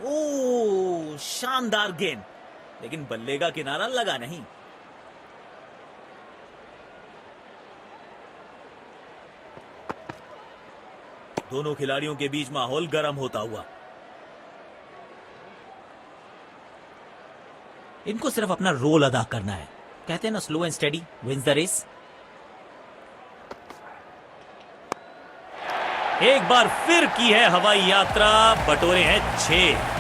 ओ शानदार गेंद, लेकिन बल्ले का किनारा लगा नहीं। दोनों खिलाड़ियों के बीच माहौल गर्म होता हुआ। इनको सिर्फ अपना रोल अदा करना है। कहते हैं ना, slow and steady wins the race. एक बार फिर की है हवाई यात्रा, बटोरे हैं 6।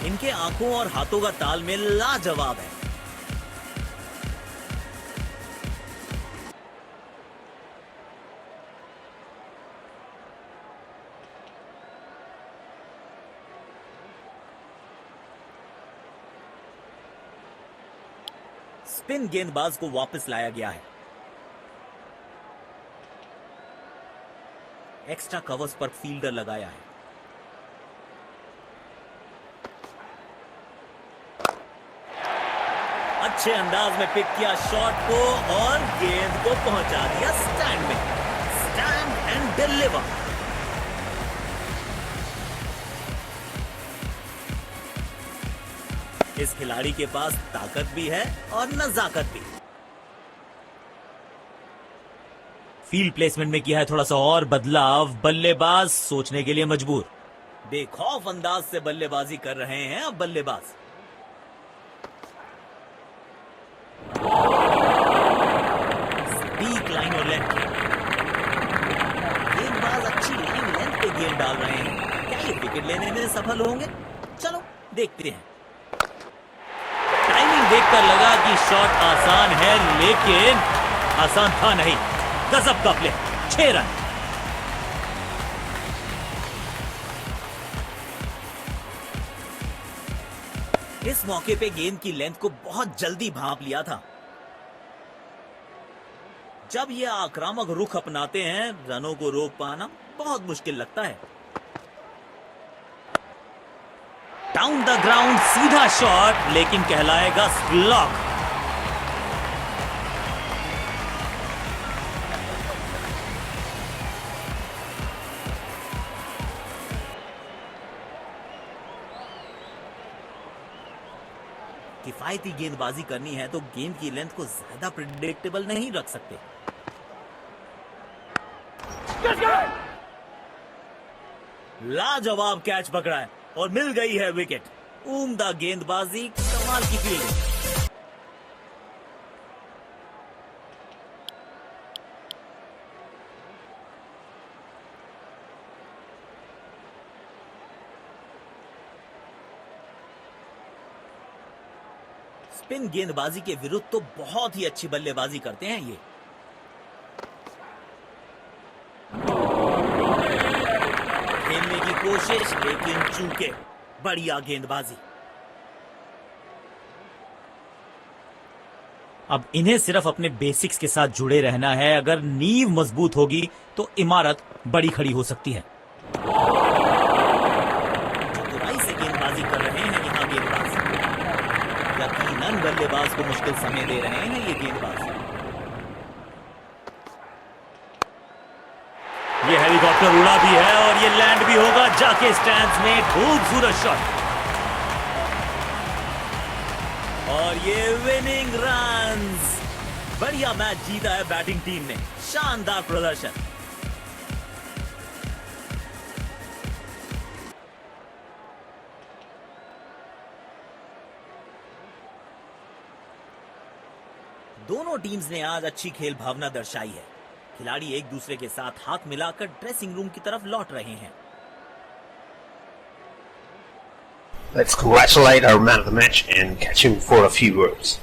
इनके आंखों और हाथों का तालमेल लाजवाब है। स्पिन गेंदबाज को वापस लाया गया है। एक्स्ट्रा कवर्स पर फील्डर लगाया है। अच्छे अंदाज में पिक किया शॉट को और गेंद को पहुंचा दिया स्टैंड में। Stand and deliver. इस खिलाड़ी के पास ताकत भी है और नजाकत भी। फील्ड प्लेसमेंट में किया है थोड़ा सा और बदलाव। बल्लेबाज सोचने के लिए मजबूर। बेखौफ अंदाज से बल्लेबाजी कर रहे हैं अब बल्लेबाज। स्टीक लाइन और लेंथ। गेंदबाज अच्छी लाइन लेंथ पे गेंद डाल रहे हैं। क्या ये विकेट लेने में सफल होंगे? चलो देखते हैं। टाइमिंग देखकर लगा कि शॉट आसान है, लेकिन आसान था नहीं। गजब का प्ले। 6 रन। इस मौके पे गेंद की लेंथ को बहुत जल्दी भांप लिया था। जब ये आक्रामक रुख अपनाते हैं, रनों को रोक पाना बहुत मुश्किल लगता है। डाउन द ग्राउंड सीधा शॉट, लेकिन कहलाएगा स्लॉग। किफायती गेंदबाजी करनी है तो गेंद की लेंथ को ज्यादा प्रिडिक्टेबल नहीं रख सकते। लाजवाब कैच पकड़ा है और मिल गई है विकेट। उम्दा गेंदबाजी, कमाल की फील्डिंग। स्पिन गेंदबाजी के विरुद्ध तो बहुत ही अच्छी बल्लेबाजी करते हैं ये। खेलने की कोशिश, लेकिन चूके। बढ़िया गेंदबाजी। अब इन्हें सिर्फ अपने बेसिक्स के साथ जुड़े रहना है। अगर नींव मजबूत होगी तो इमारत बड़ी खड़ी हो सकती है। चतुराई से गेंदबाजी कर रहे हैं यहां गेंदबाज। यकीनन बल्लेबाज को मुश्किल समय दे रहे हैं ये गेंदबाज। ये हेलीकॉप्टर उड़ा भी है और ये लैंड भी होगा जाके स्टैंड्स में। खूबसूरत शॉट और ये विनिंग रन्स। बढ़िया मैच जीता है बैटिंग टीम ने। शानदार प्रदर्शन। दोनों टीम्स ने आज अच्छी खेल भावना दर्शाई है। खिलाड़ी एक दूसरे के साथ हाथ मिलाकर ड्रेसिंग रूम की तरफ लौट रहे हैं। Let's congratulate our man of the match and catch him for a few words.